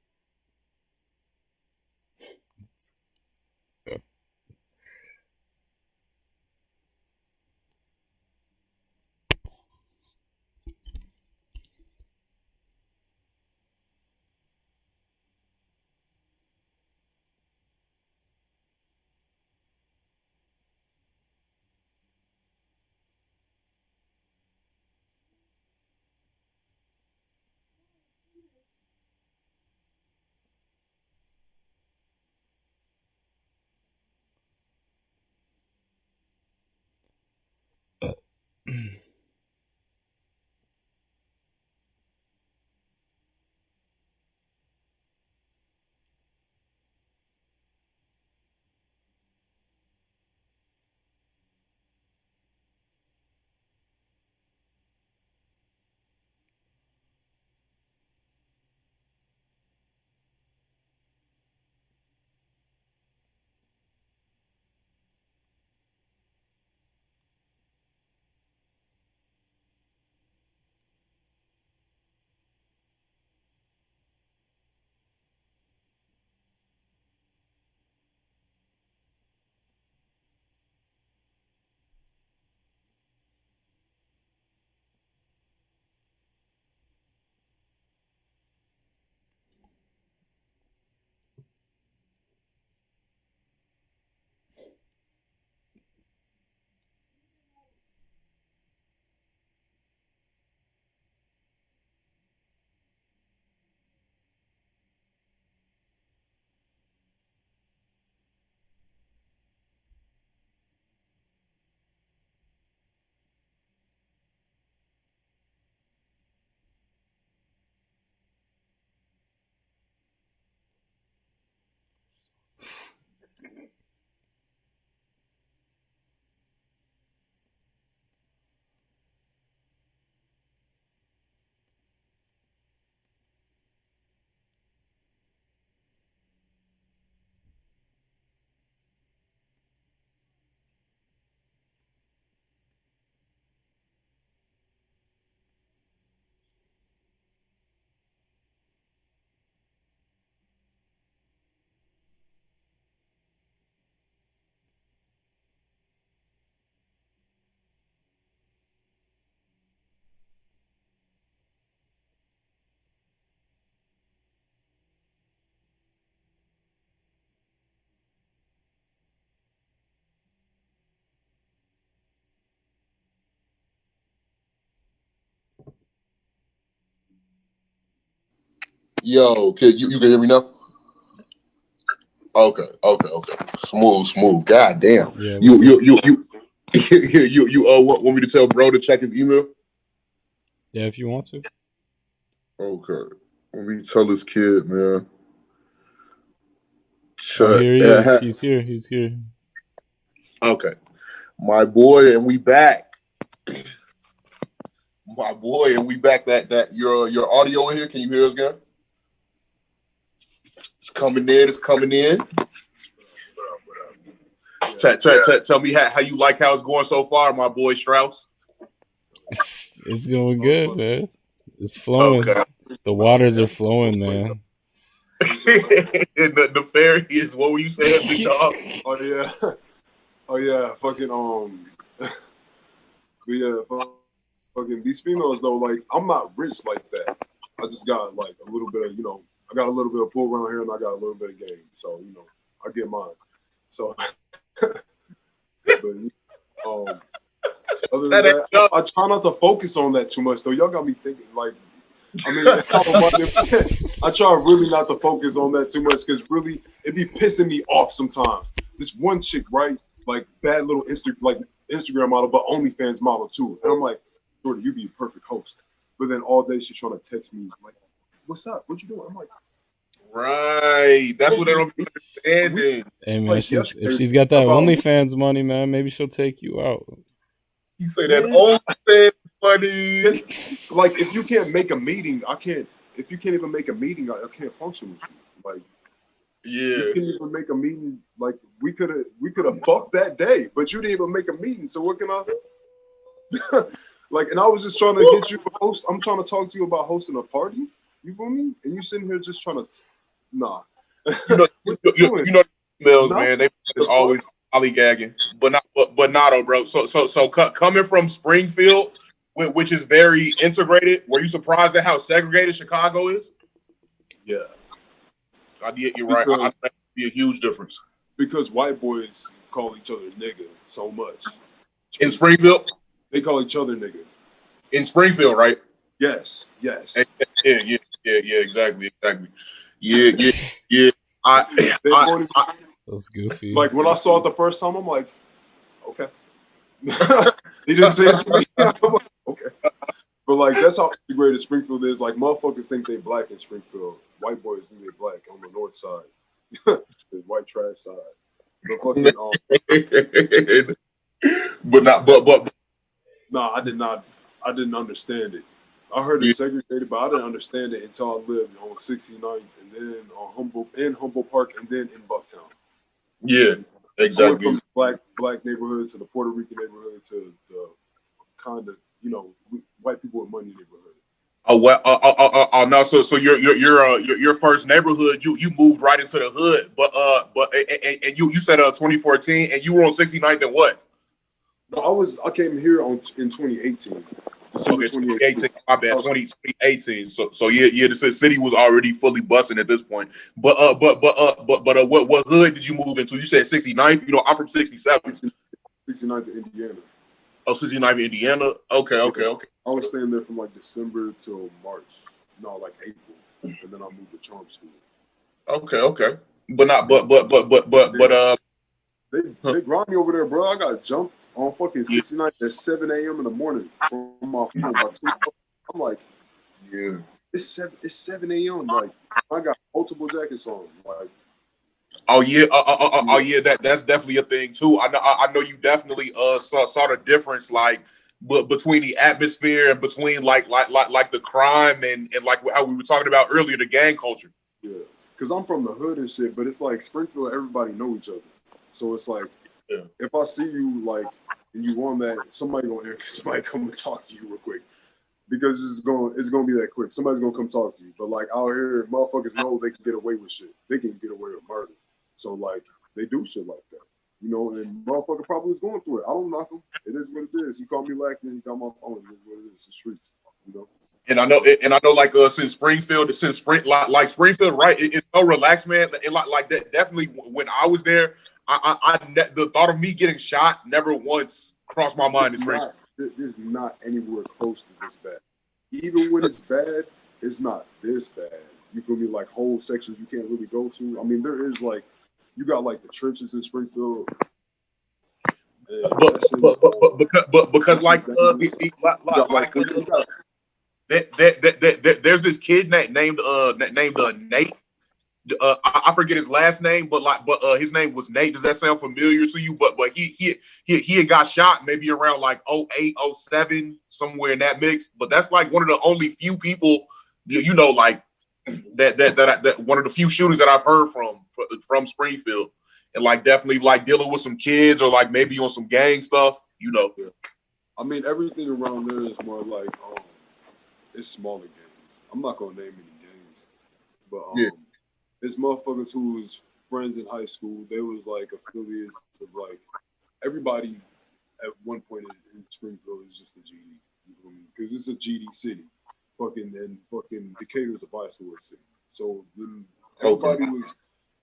S1: Yo, you can hear me now? Okay. Smooth. God damn.
S2: Yeah.
S1: You want me to tell bro to check his email?
S2: Yeah, if you want to.
S1: Okay. Let me tell this kid, man.
S2: Oh, here he is. He's here.
S1: Okay. My boy, and we back. That your audio in here. Can you hear us again? It's coming in. Tell me how you like how it's going so far, my boy Strauss.
S2: It's going good, man. It's flowing.
S1: Okay.
S2: The waters are flowing, man.
S1: the fairy is what were you saying, big dog?
S3: Oh yeah, fucking but yeah, fucking these females though, like I'm not rich like that. I just got like a little bit of, I got a little bit of pull around here and I got a little bit of game. So, I get mine. So but other than that, I try not to focus on that too much though. Y'all got me thinking like I try really not to focus on that too much because really it be pissing me off sometimes. This one chick, right? Like bad little Instagram model, but OnlyFans model too. And I'm like, Jordan, you'd be a perfect host. But then all day she's trying to text me like, "What's up? What you doing?" I'm like,
S1: right. That's what they don't be understanding.
S2: Hey man, if she's got that OnlyFans money, man, maybe she'll take you out.
S1: You say that OnlyFans money.
S3: Like if you can't make a meeting, I can't. If you can't even make a meeting, I can't function with you. Like, you can't even make a meeting. Like we could have fucked that day, but you didn't even make a meeting. So what can I? Like, and I was just trying to get you to host. I'm trying to talk to you about hosting a party. You feel me? And you sitting here just trying to, nah.
S1: You know emails, man. They always lollygagging, but not, bro. So coming from Springfield, which is very integrated. Were you surprised at how segregated Chicago is?
S3: Yeah,
S1: you're right. I think that'd be a huge difference
S3: because white boys call each other nigga so much
S1: in Springfield.
S3: They call each other nigga.
S1: In Springfield, right?
S3: Yes.
S1: Yeah, exactly. Yeah.
S2: That's goofy.
S3: Like when I saw it the first time, I'm like, okay. He didn't say it to me. I'm like, okay. But like that's how integrated Springfield is. Like motherfuckers think they black in Springfield. White boys think they black on the north side. The white trash side. But fucking
S1: but not but
S3: no, I did not. I didn't understand it. I heard
S1: yeah,
S3: it's segregated, but I didn't understand it until I lived on 69th and then on Humboldt Park and then in Bucktown.
S1: yeah,
S3: I went
S1: exactly.
S3: from the black neighborhood to the Puerto Rican neighborhood to the kind of white people with money neighborhood.
S1: Oh well, no. So your first neighborhood, you moved right into the hood, but and you said 2014, and you were on 69th and what?
S3: No, I came here in 2018, December
S1: Okay,
S3: 2018.
S1: 2018. My bad, 2018. So yeah. The city was already fully busting at this point. But what hood did you move into? You said 69th. You know, I'm from 67.
S3: 69th in Indiana.
S1: Oh, 69th, Indiana. Okay,
S3: Yeah.
S1: okay.
S3: I was staying there from like December till March. No, like April, and then I moved to Charm School.
S1: Okay. But not but
S3: They grind me over there, bro. I got jumped on fucking
S1: yeah,
S3: 69 at 7 a.m. in the morning from my phone by 2. I'm like,
S1: yeah.
S3: it's 7 a.m. Like I got multiple jackets on. Like
S1: Oh yeah, oh yeah. That's definitely a thing too. I know you definitely saw the difference like but between the atmosphere and between like the crime and like how we were talking about earlier, the gang culture.
S3: yeah, because I'm from the hood and shit, but it's like Springfield, everybody know each other. So it's like
S1: Yeah.
S3: if I see you like and you on that, somebody come and talk to you real quick. Because it's gonna be that quick. Somebody's gonna come talk to you. But like out here, motherfuckers know they can get away with shit. They can get away with murder. So like they do shit like that, And motherfucker probably was going through it. I don't knock him. It is what it is. He called me lacking. He got my phone. It is what it is. The streets.
S1: And I know, like since like Springfield, right? It's so relaxed, man. And like that, definitely. When I was there, the thought of me getting shot never once crossed my mind.
S3: It's not anywhere close to this bad. Even when it's bad, it's not this bad. You feel me? Like whole sections you can't really go to. I mean, there is like you got like the trenches in Springfield.
S1: Because there's this kid named Nate. I forget his last name, but his name was Nate. Does that sound familiar to you? But he had got shot maybe around like 08, 07, somewhere in that mix. But that's like one of the only few people like that one of the few shooters that I've heard from Springfield, and like definitely like dealing with some kids or like maybe on some gang stuff.
S3: Yeah. I mean, everything around there is more like it's smaller gangs. I'm not gonna name any gangs, but it's motherfuckers who was friends in high school. They was like affiliates of like everybody at one point in Springfield is just a GD. Because it's a GD city. Fucking Decatur's a bipolar city. So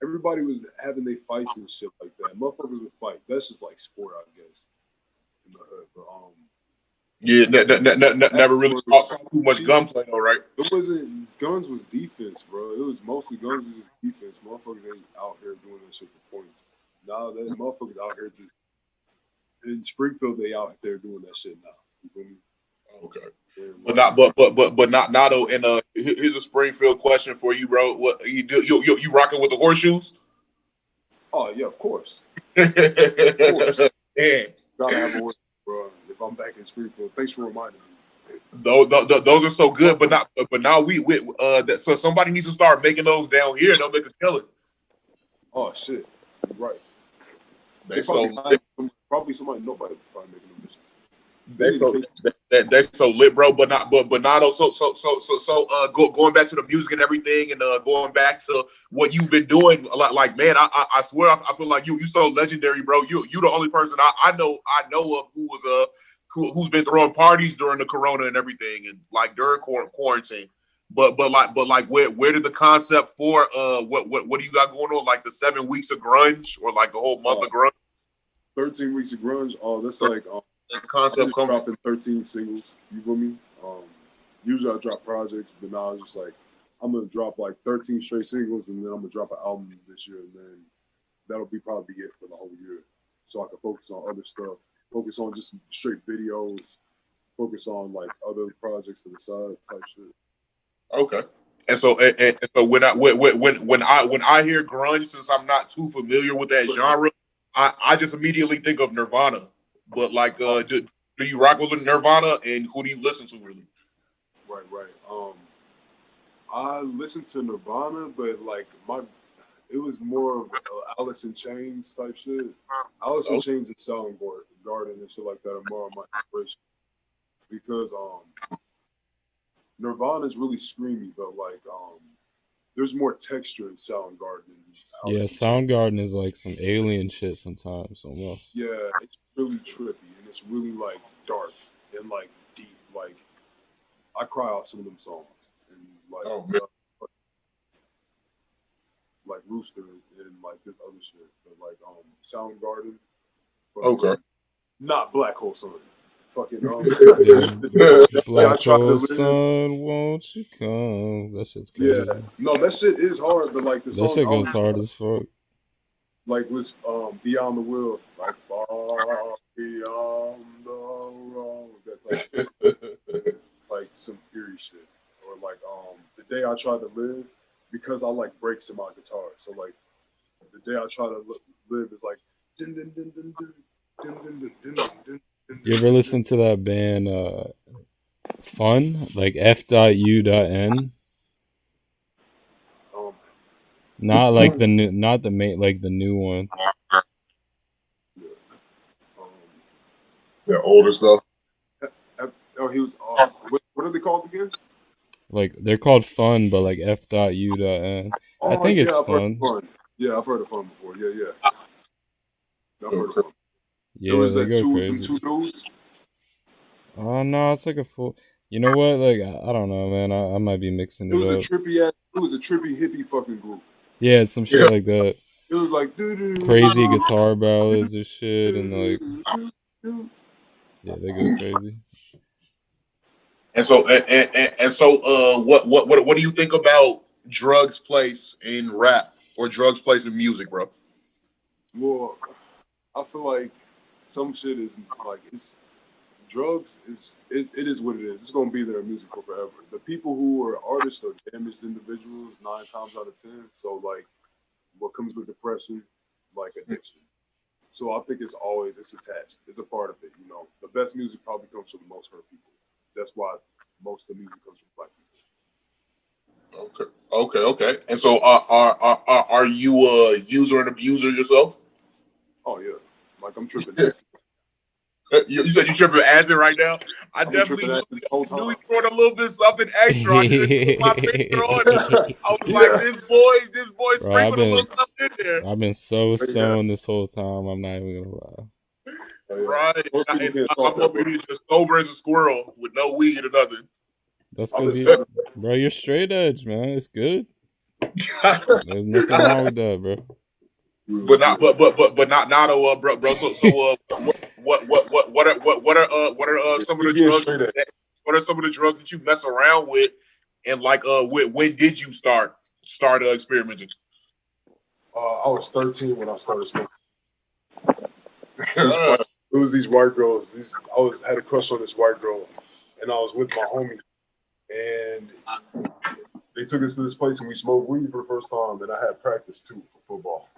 S3: everybody was having their fights and shit like that. Motherfuckers would fight. That's just like sport, I guess. In the hood. But
S1: never really saw too much gunplay though, right?
S3: It wasn't guns was defense, bro. It was mostly guns was defense. Motherfuckers ain't out here doing that shit for points. Now that motherfuckers out here just in Springfield, they out there doing that shit now. You feel me?
S1: Okay. But not though. And here's a Springfield question for you, bro. What you do? You rocking with the horseshoes?
S3: Oh yeah, of course.
S1: Of course.
S3: Yeah. Gotta have a horse, bro. If I'm back in Springfield, thanks for reminding me.
S1: Those are so good, but now so somebody needs to start making those down here. They'll make a killer.
S3: Oh shit, you're right. Probably somebody nobody probably making them bitches.
S1: They're so lit, bro. But not so going back to the music and everything, and going back to what you've been doing. Like man, I swear I feel like you so legendary, bro. You the only person I know of who's been throwing parties during the corona and everything, and like during quarantine. But where did the concept for what do you got going on? Like the 7 weeks of grunge or like the whole month of grunge?
S3: 13 weeks of grunge. Oh, that's like
S1: the concept comes
S3: dropping 13 singles. You feel me? Usually I drop projects, but now it's just like I'm gonna drop like 13 straight singles, and then I'm gonna drop an album this year, and then that'll be probably it for the whole year. So I can focus on other stuff. Focus on just straight videos, focus on like other projects to the side type shit.
S1: Okay. And so when I hear grunge, since I'm not too familiar with that genre, I just immediately think of Nirvana. But like, do you rock with Nirvana, and who do you listen to really?
S3: Right, right. I listened to Nirvana, but like it was more of Alice in Chains type shit. Alice in
S1: Oh,
S3: Chains and Soundgarden and shit like that are more of my inspiration because Nirvana is really screamy, but like there's more texture in Soundgarden than
S2: Yeah,
S3: Alice in Chains.
S2: Soundgarden is like some alien shit sometimes, almost.
S3: Yeah, it's really trippy and it's really like dark and like deep. Like I cry out some of them songs and like
S1: oh man.
S3: like Rooster and like this other shit. But like Soundgarden,
S1: Okay.
S3: fucking not Black Hole Sun. Fucking
S2: Yeah,
S3: yeah, I
S2: Black
S3: tried to
S2: Hole
S3: live.
S2: Sun, won't you come? That shit's
S3: Yeah,
S2: crazy.
S3: no, that shit is hard, but like the
S2: That
S3: songs
S2: shit
S3: I
S2: goes
S3: was
S2: hard as fuck.
S3: like was Beyond the Will, like far beyond the road. That type of shit. Like some eerie shit. Or like the day I tried to live because I like breaks in my guitar. So like the day I try to live is like dun, dun, dun, dun, dun, dun, dun, dun, dun, dun, dun,
S2: You ever
S3: dun,
S2: listen to that band Fun? Like F.U.N?
S3: um,
S2: Not like the new, not the main, like the new one.
S3: yeah, um,
S1: The older stuff.
S3: oh, he was. What are they called again?
S2: Like they're called Fun, but like F.U.N. I
S3: Oh
S2: think it's
S3: yeah, I've heard of
S2: Fun.
S3: Fun. Yeah, I've heard of Fun before. Yeah, yeah, I've heard of
S1: Okay.
S3: Fun. There
S2: Yeah,
S3: was
S2: they
S3: that
S2: go
S3: two
S2: crazy.
S3: dudes.
S2: Oh no, it's like a full. You know what? Like I don't know, man. I might be mixing
S3: It
S2: it
S3: was a
S2: up.
S3: trippy ass. It was a trippy hippie fucking group.
S2: Yeah, it's some shit
S1: Yeah.
S2: like that.
S3: It was like do do
S2: Crazy
S3: do
S2: guitar ballads
S3: do
S2: or shit, and like
S3: do do.
S2: yeah, they go crazy.
S1: And so, what do you think about drugs' place in rap or drugs' place in music, bro?
S3: Well, I feel like some shit is like it's drugs is it is what it is. It's gonna be there in music for forever. The people who are artists are damaged individuals 9 times out of 10. So like what comes with depression, like addiction. So I think it's attached. It's a part of it, you know. The best music probably comes from the most hurt people. That's why most of the music comes from black
S1: Okay, okay. And so, are you a user and abuser yourself?
S3: people. Oh yeah. Like I'm tripping acid.
S1: You said you tripping acid right now. I
S3: I've been
S1: definitely
S3: tripping
S1: knew,
S3: acid the whole
S1: knew you
S3: time.
S1: brought a little bit something extra. I couldn't put my finger on it. I was like,
S3: Yeah.
S1: this boy
S2: Bro, I've
S1: sprinkled a little
S2: been
S1: something in there.
S2: I've been so
S3: Yeah.
S2: stoned this whole time. I'm not even gonna lie.
S3: Oh, yeah.
S1: Right.
S3: Most people
S1: And
S3: can't talk
S1: I'm
S3: that
S1: over
S3: much.
S1: here just sober as a squirrel with no weed or nothing.
S2: That's
S3: I've been
S2: because
S3: studying.
S2: bro, you're straight edge, man. It's good. There's nothing wrong with that, bro.
S1: But not, but not, bro. So, what are some of
S3: Keep
S1: the
S3: getting
S1: drugs?
S3: straight at.
S1: What are some of the drugs that you mess around with? And like, when did you start experimenting?
S3: I was 13 when I started smoking. It was these white girls. Had a crush on this white girl, and I was with my homie, and they took us to this place and we smoked weed for the first time. And I had practice too for football.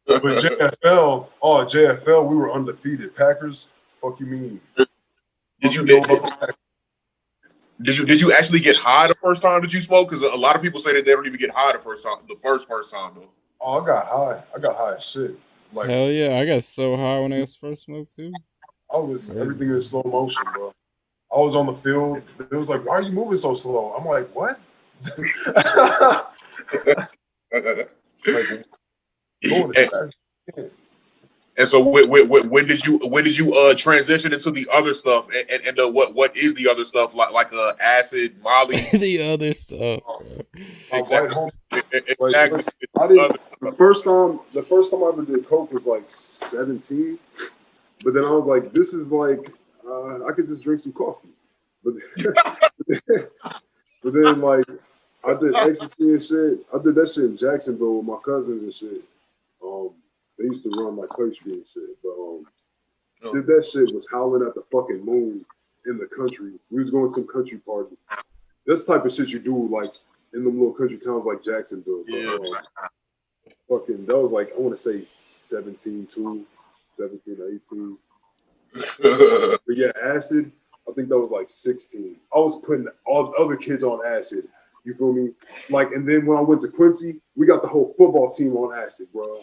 S3: But JFL, we were undefeated. Packers, fuck you mean?
S1: Did you did you actually get high the first time that you smoked? Because a lot of people say that they don't even get high the first time. The first time though.
S3: Oh, I got high. I got high as shit. Like
S2: Hell yeah, I got so high when I first smoked too. Crazy.
S3: everything in slow motion, bro. I was on the field. It was like, why are you moving so slow? I'm like, what? Like, going as fast.
S1: And so, when did you transition into the other stuff? And what is the other stuff like acid, Molly?
S2: The other stuff, bro.
S3: My white home.
S1: Exactly.
S3: I didn't. The first time I ever did coke was like 17. But then I was like, this is like, I could just drink some coffee. But but then like, I did ecstasy and shit. I did that shit in Jacksonville with my cousins and shit. They used to run like Clay Street and shit. But did that shit, was howling at the fucking moon. in the country. We was going to some country party. That's the type of shit you do like in the little country towns like Jacksonville.
S1: Yeah.
S3: Fucking, that was like, I want to say 17 or 18. But yeah, acid, I think that was like 16. I was putting all the other kids on acid. You feel me? Like, and then when I went to Quincy, we got the whole football team on acid, bro.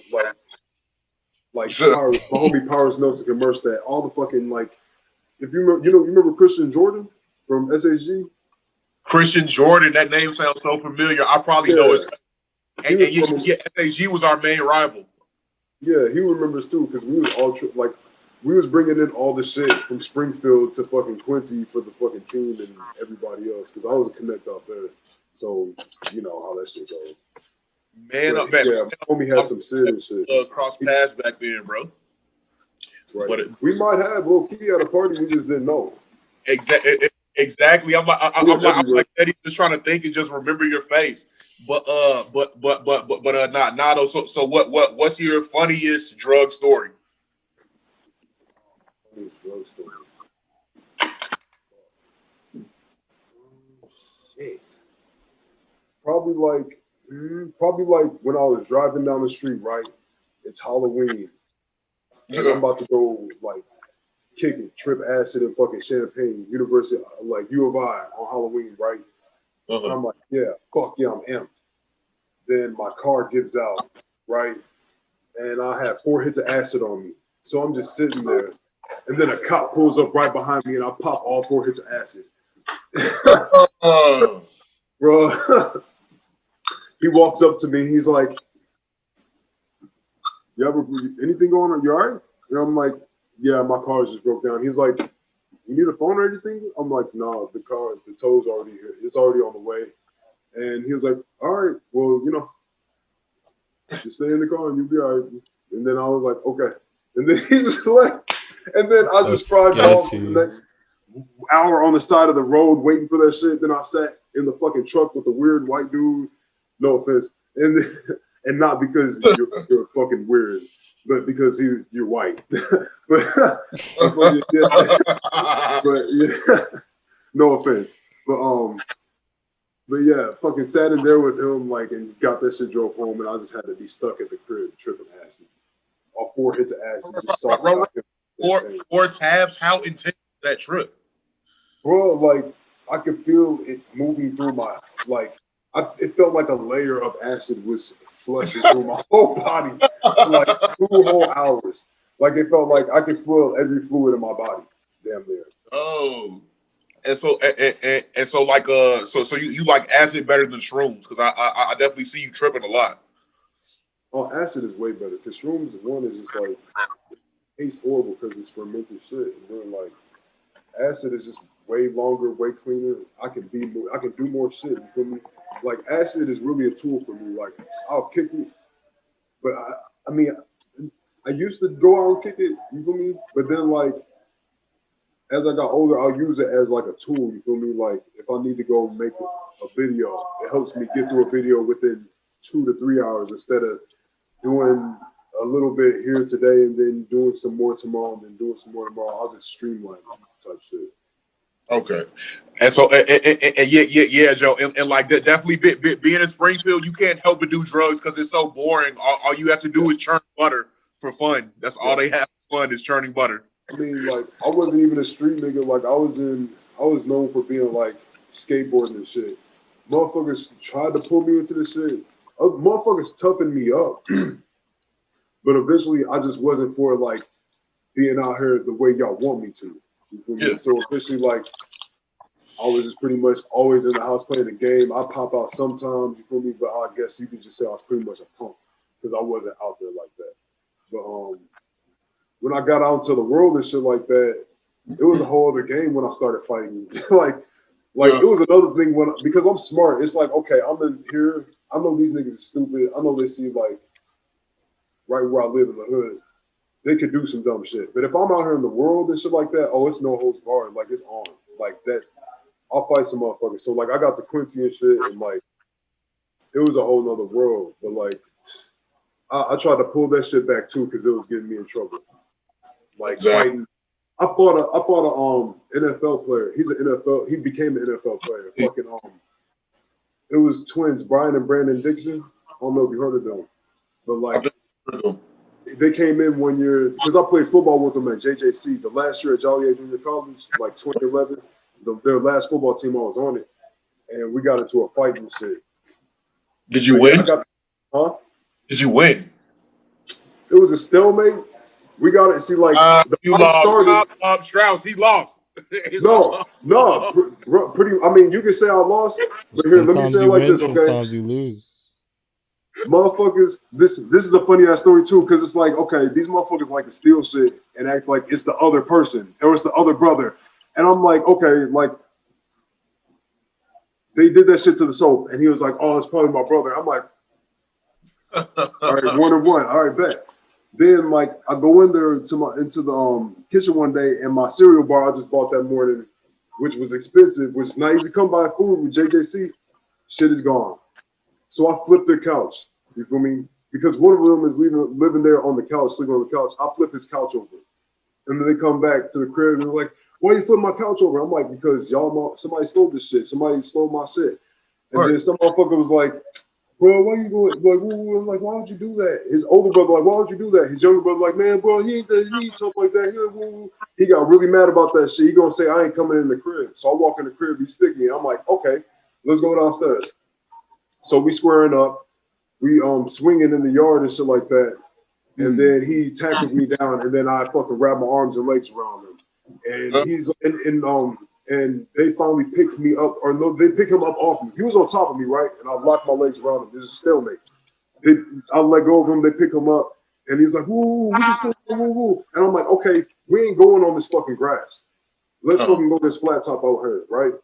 S3: Like Powers, my homie Powers Nelson can merge that. All the fucking, like, if you remember, you remember Christian Jordan from SHG?
S1: Christian Jordan, that name sounds so familiar. I probably know it. And SAG was our main rival.
S3: Yeah, he remembers too, because we was all we was bringing in all the shit from Springfield to fucking Quincy for the fucking team and everybody else, because I was a connect out there. So you know how that shit goes.
S1: Man,
S3: yeah, homie had some serious shit.
S1: Cross paths back then, bro.
S3: Right.
S1: But
S3: we might have low key at a party, we just didn't know.
S1: Exactly. I'm like Eddie, just trying to think and just remember your face. But nah. So what's your funniest drug story?
S3: Drug story. Shit. Probably like when I was driving down the street, right? It's Halloween. And I'm about to go like kick it, trip acid and fucking champagne, University, like U of I on Halloween, right? And I'm like, yeah, fuck yeah, I'm amped. Then my car gives out, right? And I have 4 hits of acid on me. So I'm just sitting there. And then a cop pulls up right behind me and I pop all 4 hits of acid. Bro, he walks up to me. He's like, you ever anything going on? You all right? And I'm like, yeah, my car just broke down. He's like, you need a phone or anything? I'm like, no, the tow's already here. It's already on the way. And he was like, all right, well, just stay in the car and you'll be all right. And then I was like, okay. And then he just left. And then I just fried off for the next hour on the side of the road waiting for that shit. Then I sat in the fucking truck with the weird white dude. No offense. And not because you're fucking weird, but because you're white. but yeah, no offense. But yeah, fucking sat in there with him, like, and got that shit, drove home, and I just had to be stuck at the crib tripping acid. All 4 hits of acid. Just
S1: 4 tabs. How intense was that trip?
S3: Bro, like, I could feel it moving through my, like, it felt like a layer of acid was flushing through my whole body for like 2 whole hours. Like, it felt like I could feel every fluid in my body. Damn near.
S1: Oh. And so like so you like acid better than shrooms, because I definitely see you tripping a lot.
S3: Oh, acid is way better, because shrooms, one is just like, it tastes horrible because it's fermented shit, and then like acid is just way longer, way cleaner. I can do more shit. You feel me? Like, acid is really a tool for me. Like, I'll kick it, but I mean, I used to go out and kick it. You feel me? But then like, as I got older, I'll use it as like a tool. You feel me? Like, if I need to go make a video, it helps me get through a video within 2 to 3 hours instead of doing a little bit here today and then doing some more tomorrow and then doing some more tomorrow. I'll just streamline type shit.
S1: Okay. And so, yeah, Joe, and like definitely being in Springfield, you can't help but do drugs because it's so boring. All you have to do is churn butter for fun. That's all they have for fun is churning butter.
S3: I mean, like, I wasn't even a street nigga. Like, I was known for being like skateboarding and shit. Motherfuckers tried to pull me into this shit. Motherfuckers toughened me up. But eventually, I just wasn't for like being out here the way y'all want me to. You feel me? Yeah. So eventually, like, I was just pretty much always in the house playing the game. I pop out sometimes, you feel me? But I guess you could just say I was pretty much a punk because I wasn't out there like that. But when I got out into the world and shit like that, it was a whole other game when I started fighting. like It was another thing because I'm smart. It's like, okay, I'm in here. I know these niggas are stupid. I know they see like right where I live in the hood, they could do some dumb shit. But if I'm out here in the world and shit like that, oh, it's no holds barred. Like, it's on. Like that, I'll fight some motherfuckers. So like, I got to Quincy and shit, and like, it was a whole nother world. But like, I tried to pull that shit back too because it was getting me in trouble. Like, fighting I bought a NFL player. He's an NFL. He became an NFL player. Fucking it was twins, Brian and Brandon Dixon. I don't know if you heard of them, but like they came in one year because I played football with them at JJC. The last year at Joliet Junior College, like 2011, their last football team I was on it, and we got into a fight and shit.
S1: Did you win?
S3: Huh?
S1: Did you win?
S3: It was a stalemate. We got it. See, like
S1: you lost. Started. Strauss, he lost.
S3: Pretty. I mean, you can say I lost, but here, let me say it like this, okay?
S2: Sometimes you lose.
S3: Motherfuckers, this is a funny ass story too, because it's like, okay, these motherfuckers like to steal shit and act like it's the other person or it's the other brother, and I'm like, okay, like they did that shit to the soap, and he was like, oh, it's probably my brother. I'm like, all right, 1-1, all right, bet. Then like I go in there into the kitchen one day, and my cereal bar I just bought that morning, which was expensive, which is not easy to come by food with JJC, shit is gone. So I flipped their couch. You feel me? Because one of them is living there on the couch, sleeping on the couch. I flip his couch over. And then they come back to the crib and they're like, why you flip my couch over? I'm like, because somebody stole this shit. Somebody stole my shit. And then some motherfucker was like, bro, why you going? Like, why would you do that? His older brother, like, why would you do that? His younger brother, like, man, bro, he ain't something like that. He got really mad about that shit. He gonna say, I ain't coming in the crib. So I walk in the crib, he's sticky. I'm like, okay, let's go downstairs. So we squaring up, we swinging in the yard and shit like that. And then he tackles me down, and then I fucking wrap my arms and legs around him. And he's and they finally picked me up, or no, they pick him up off me. He was on top of me, right? And I locked my legs around him. This is a stalemate. I let go of him, they pick him up, and he's like, woo, we just woo. And I'm like, okay, we ain't going on this fucking grass. Let's fucking go to this flat top out here, right?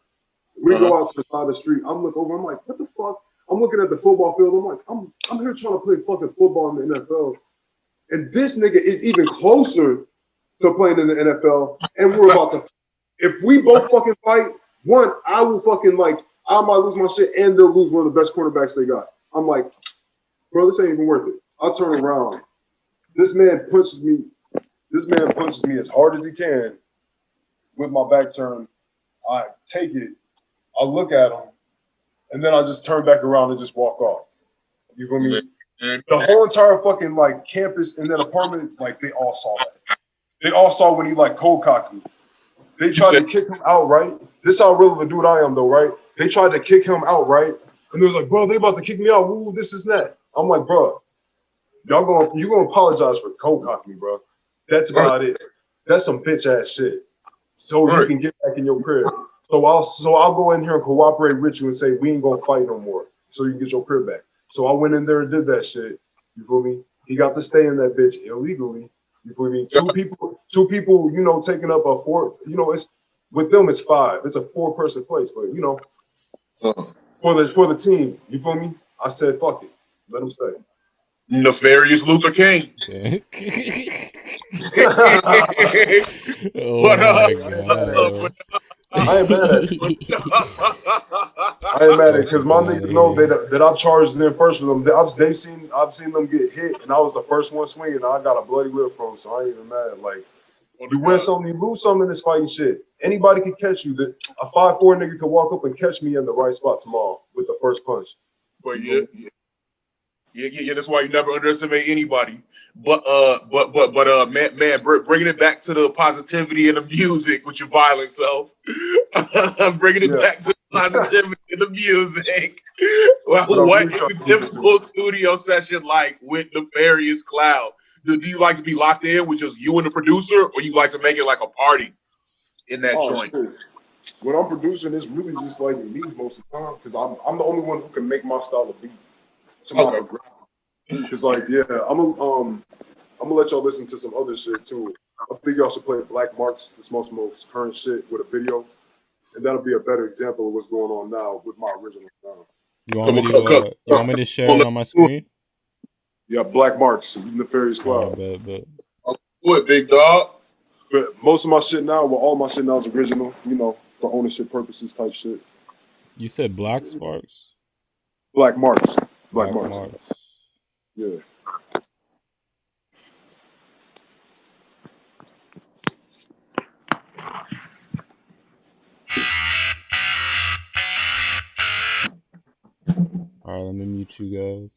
S3: We go out to the side of the street. I'm looking over, I'm like, what the fuck? I'm looking at the football field. I'm like, I'm here trying to play fucking football in the NFL. And this nigga is even closer to playing in the NFL. And we're about to, if we both fucking fight, one, I will fucking I might lose my shit and they'll lose one of the best quarterbacks they got. I'm like, bro, this ain't even worth it. I turn around. This man punches me as hard as he can with my back turned. I take it. I look at him. And then I just turn back around and just walk off. You feel me? The whole entire fucking campus in that apartment, they all saw that. They all saw when he cold cocked me. They tried to kick him out, right? This is how real of a dude I am, though, right? They tried to kick him out, right? And they was like, bro, they about to kick me out. Ooh, this is that. I'm like, bro, you gonna apologize for cold cocking me, bro. That's about it. That's some bitch ass shit. So you can get back in your crib. So I'll go in here and cooperate with you and say we ain't gonna fight no more, so you can get your crib back. So I went in there and did that shit. You feel me? He got to stay in that bitch illegally. You feel me? Two people, taking up a four. It's with them it's 5. It's a 4-person place, but for the team, you feel me? I said fuck it, let him stay.
S1: Nefarious Luther King.
S2: Okay.
S3: I ain't mad at it. I ain't mad at it because my niggas know that I've charged them first with them. I've seen them get hit, and I was the first one swinging. I got a bloody lip from, so I ain't even mad. You win something, you lose something in this fighting shit. Anybody can catch you. A 5'4" nigga could walk up and catch me in the right spot tomorrow with the first punch.
S1: But yeah. That's why you never underestimate anybody. But man, bringing it back to the positivity and the music with your violent self. Bringing it back to the positivity and the music. Well, what is a typical studio session like with Nefarious Cloud? Do you like to be locked in with just you and the producer, or you like to make it like a party in that joint?
S3: Shit. When I'm producing, it's really just like me most of the time because I'm the only one who can make my style of beat. Because I'm gonna let y'all listen to some other shit too. I think y'all should play Black Marks, this most current shit with a video, and that'll be a better example of what's going on now with my original sound.
S2: You want me to share it on my screen?
S3: Yeah, Black Marks, Nefarious Cloud.
S1: What, big dog?
S3: But most of my shit now, all my shit now is original, for ownership purposes type shit.
S2: You said Black Sparks?
S3: Black Marks. Black Marks. Yeah.
S2: All right, let me mute you guys.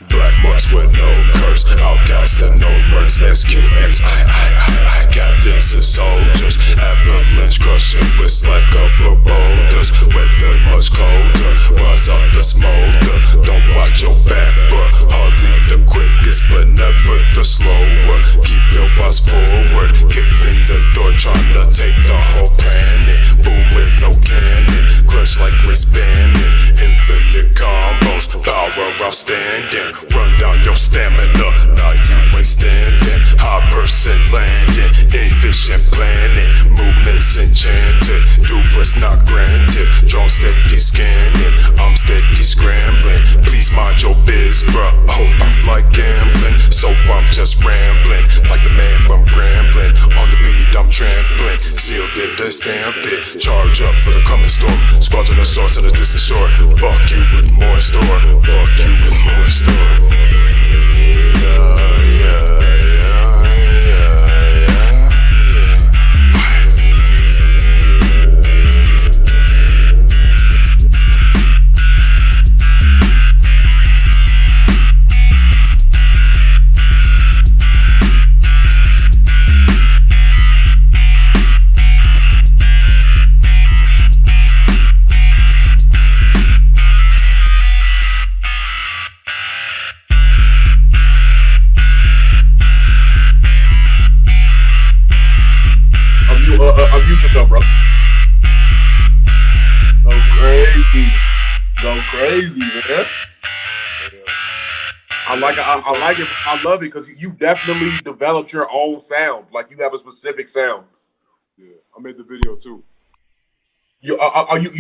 S4: Black marks with no curse, outcast and no words. SQX, I got this as soldiers. Avalanche crushing wrists like upper boulders. Weather much colder, runs up the smolder. Don't watch your back, but hardly the quickest, but never the slower. Keep your bus forward, kick in the door, tryna take the whole planet. Boom with no cannon, clutch like wristbanding. Infinite combos, power outstanding. Run down your stamina, now you ain't standing. High person landing, inefficient planning. Movements enchanted, duplex not granted. Drone steady scanning, I'm steady scrambling. Please mind your biz, bruh. Oh, you like gambling, so I'm just rambling. Like the man from Grambling, on the beat I'm trampling. Sealed it, they stamped it. Charge up for the coming storm. Squadron of swords on a distant shore. Fuck you with more in store. Fuck you with more in store.
S1: Unmute yourself, bro. Go crazy, man. I like it. I like it. I love it because you definitely developed your own sound. Like you have a specific sound.
S3: Yeah, I made the video too.
S1: You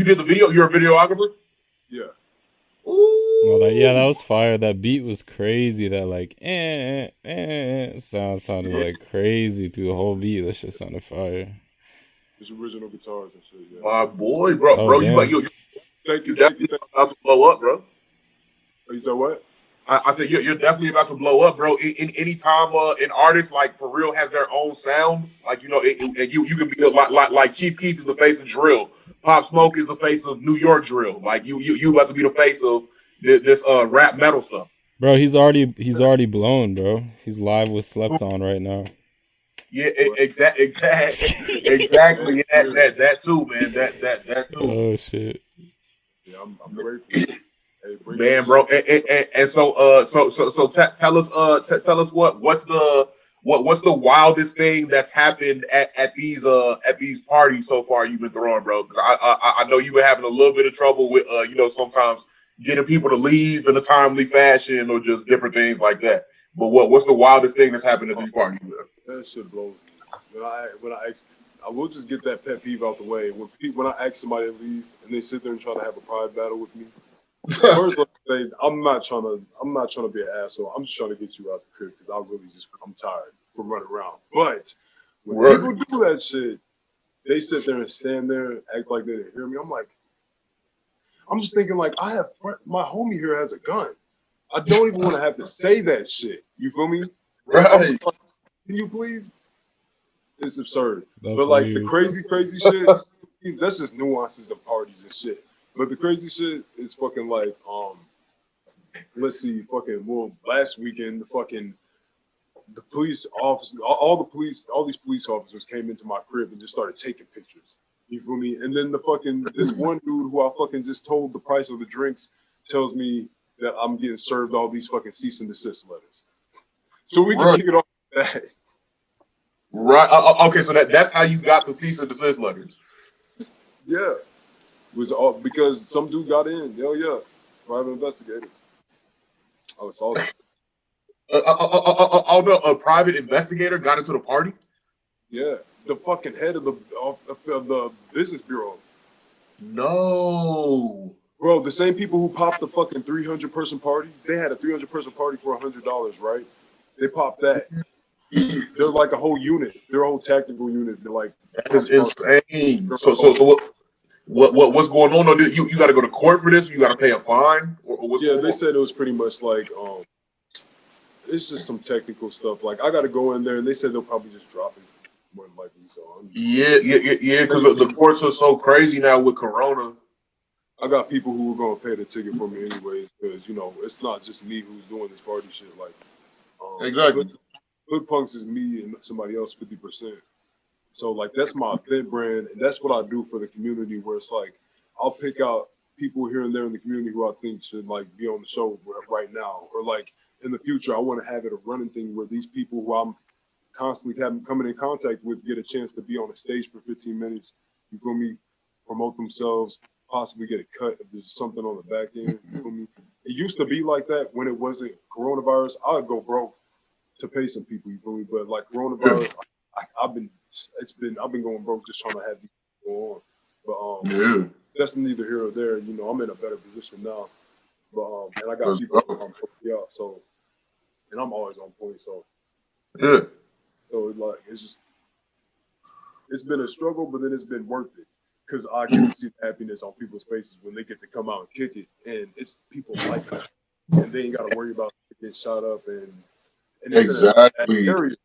S1: did the video. You're a videographer.
S3: Yeah.
S1: Ooh.
S2: No, that was fire. That beat was crazy. That like sounded like crazy through the whole beat. That shit sounded fire.
S3: It's original guitars and shit. Yeah.
S1: My boy, bro,
S2: Oh,
S1: bro,
S2: damn.
S1: you
S3: Thank you.
S1: definitely about to blow up, bro.
S3: You said what?
S1: I said you're definitely about to blow up, bro. In any time an artist like for real has their own sound, like you know, and you can be like Chief Keef is the face of drill, Pop Smoke is the face of New York drill. Like you about to be the face of this rap metal stuff.
S2: Bro, he's already blown, bro. He's live with Slept On right now.
S1: Yeah, exactly. That too, man. That too.
S2: Oh shit.
S3: Yeah, I'm grateful. Hey,
S1: Man, bro, and so tell us what's the wildest thing that's happened at these parties so far you've been throwing, bro? Because I know you've been having a little bit of trouble with sometimes getting people to leave in a timely fashion or just different things like that. But what's the wildest thing that's happened at these parties?
S3: That shit blows me. When I ask, I will just get that pet peeve out the way. When I ask somebody to leave and they sit there and try to have a pride battle with me, first let me say, I'm not trying to be an asshole. I'm just trying to get you out the crib because I'm tired from running around. But when people do that shit, they sit there and stand there, act like they didn't hear me. I'm just thinking like my homie here has a gun. I don't even want to have to say that shit. You feel me?
S1: Right.
S3: Can you please? It's absurd.
S2: That's
S3: but like
S2: weird.
S3: the crazy shit, that's just nuances of parties and shit. But the crazy shit is fucking like, let's see, last weekend, the police officers, all these police officers came into my crib and just started taking pictures. You feel me? And then this one dude who I fucking just told the price of the drinks tells me that I'm getting served all these fucking cease and desist letters. So we can kick it off with that.
S1: Right. Okay. So that's how you got the cease and desist letters.
S3: Yeah. It was all because some dude got in. Hell yeah. Private investigator. I was all that.
S1: A private investigator got into the party?
S3: Yeah. The fucking head of the business bureau.
S1: No.
S3: Bro, the same people who popped the fucking 300-person party, they had a 300-person party for $100, right? They popped that. They're like a whole unit. They're a whole tactical unit. They're like,
S1: That is insane. So what's going on? Though? You got to go to court for this? You got to pay a fine? Or what's
S3: yeah,
S1: going
S3: they
S1: on?
S3: said it was pretty much like, it's just some technical stuff. Like, I got to go in there, and they said they'll probably just drop it more than likely. So
S1: Yeah, because the courts are so crazy now with Corona.
S3: I got people who are gonna pay the ticket for me anyways, because it's not just me who's doing this party shit. Like,
S1: Exactly.
S3: Hood Punks is me and somebody else 50%. So like that's my event brand, and that's what I do for the community. Where it's like I'll pick out people here and there in the community who I think should like be on the show right now, or like in the future. I want to have it a running thing where these people who I'm constantly coming in contact with get a chance to be on the stage for 15 minutes. You feel me? Promote themselves, possibly get a cut if there's something on the back end. You feel me? It used to be like that when it wasn't coronavirus. I'd go broke to pay some people. You feel me? But like coronavirus, I've been going broke just trying to have these go on. But that's neither here or there. I'm in a better position now. But and I got people who I'm helping out. So, and I'm always on point. So
S1: Yeah.
S3: So like it's been a struggle, but then it's been worth it because I get to see the happiness on people's faces when they get to come out and kick it, and it's people like that, and they ain't got to worry about getting shot up and it's
S1: exactly.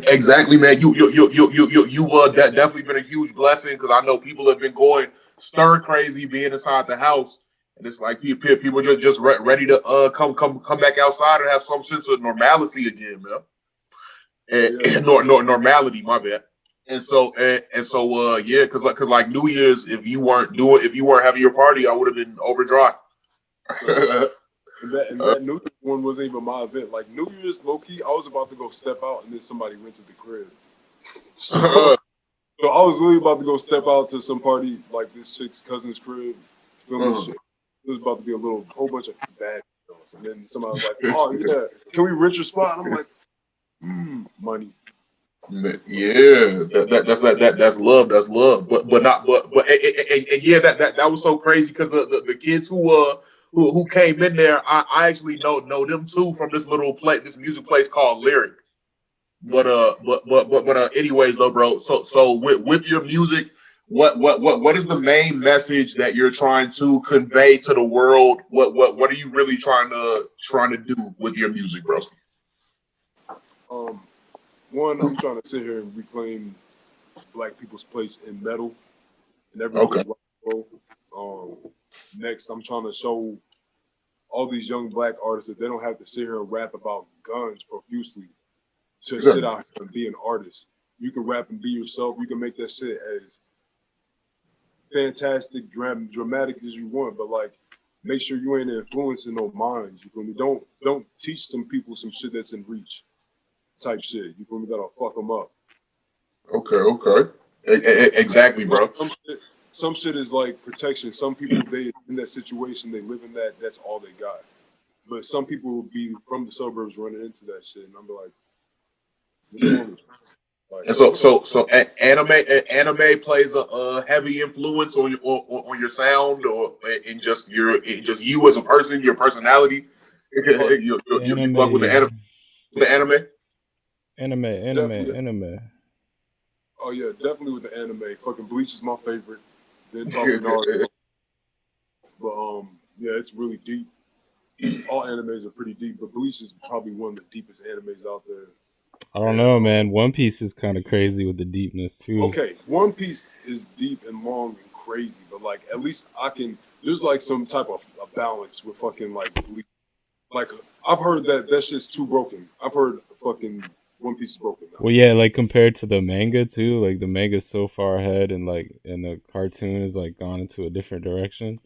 S1: Exactly, man. You that definitely been a huge blessing because I know people have been going stir crazy being inside the house, and it's like people just ready to come back outside and have some sense of normalcy again, man. And normality, my bad. And so yeah, because like New Year's, if you weren't having your party, I would have been overdrive.
S3: And that New Year's one wasn't even my event. Like New Year's, low key, I was about to go step out, and then somebody rented the crib. So I was really about to go step out to some party, like this chick's cousin's crib, filming shit. It was about to be a whole bunch of bad girls. And then somebody was like, "Oh yeah, can we rent your spot?" And I'm like, money.
S1: Yeah, that's love. That's love. But yeah, that was so crazy because the kids who came in there, I actually know them too from this this music place called Lyric. But anyways though, bro. So with your music, what is the main message that you're trying to convey to the world? What are you really trying to do with your music, bro?
S3: One, I'm trying to sit here and reclaim Black people's place in metal and everything. Okay. Next, I'm trying to show all these young Black artists that they don't have to sit here and rap about guns profusely to sit out here and be an artist. You can rap and be yourself. You can make that shit as fantastic, dramatic as you want, but like, make sure you ain't influencing no minds. You feel me? Don't teach some people some shit that's in reach. Type shit. You feel me? That'll fuck them up.
S1: Okay. Exactly, bro.
S3: Some shit is like protection. Some people, they in that situation, they live in that. That's all they got. But some people will be from the suburbs running into that shit, and I'm like,
S1: and so anime plays a heavy influence on your sound or in just you as a person, your personality. You fuck with the anime.
S2: Anime.
S3: Oh yeah, definitely with the anime. Fucking Bleach is my favorite. Then talking Naruto. But yeah, it's really deep. All animes are pretty deep, but Bleach is probably one of the deepest animes out there.
S2: I don't know, man. One Piece is kind of crazy with the deepness too.
S3: Okay, One Piece is deep and long and crazy, but like at least there's like some type of a balance with fucking like Bleach. Like I've heard that shit's too broken. I've heard fucking One Piece is broken now.
S2: Well, yeah, like compared to the manga too, like the manga's so far ahead, and the cartoon is like gone into a different direction.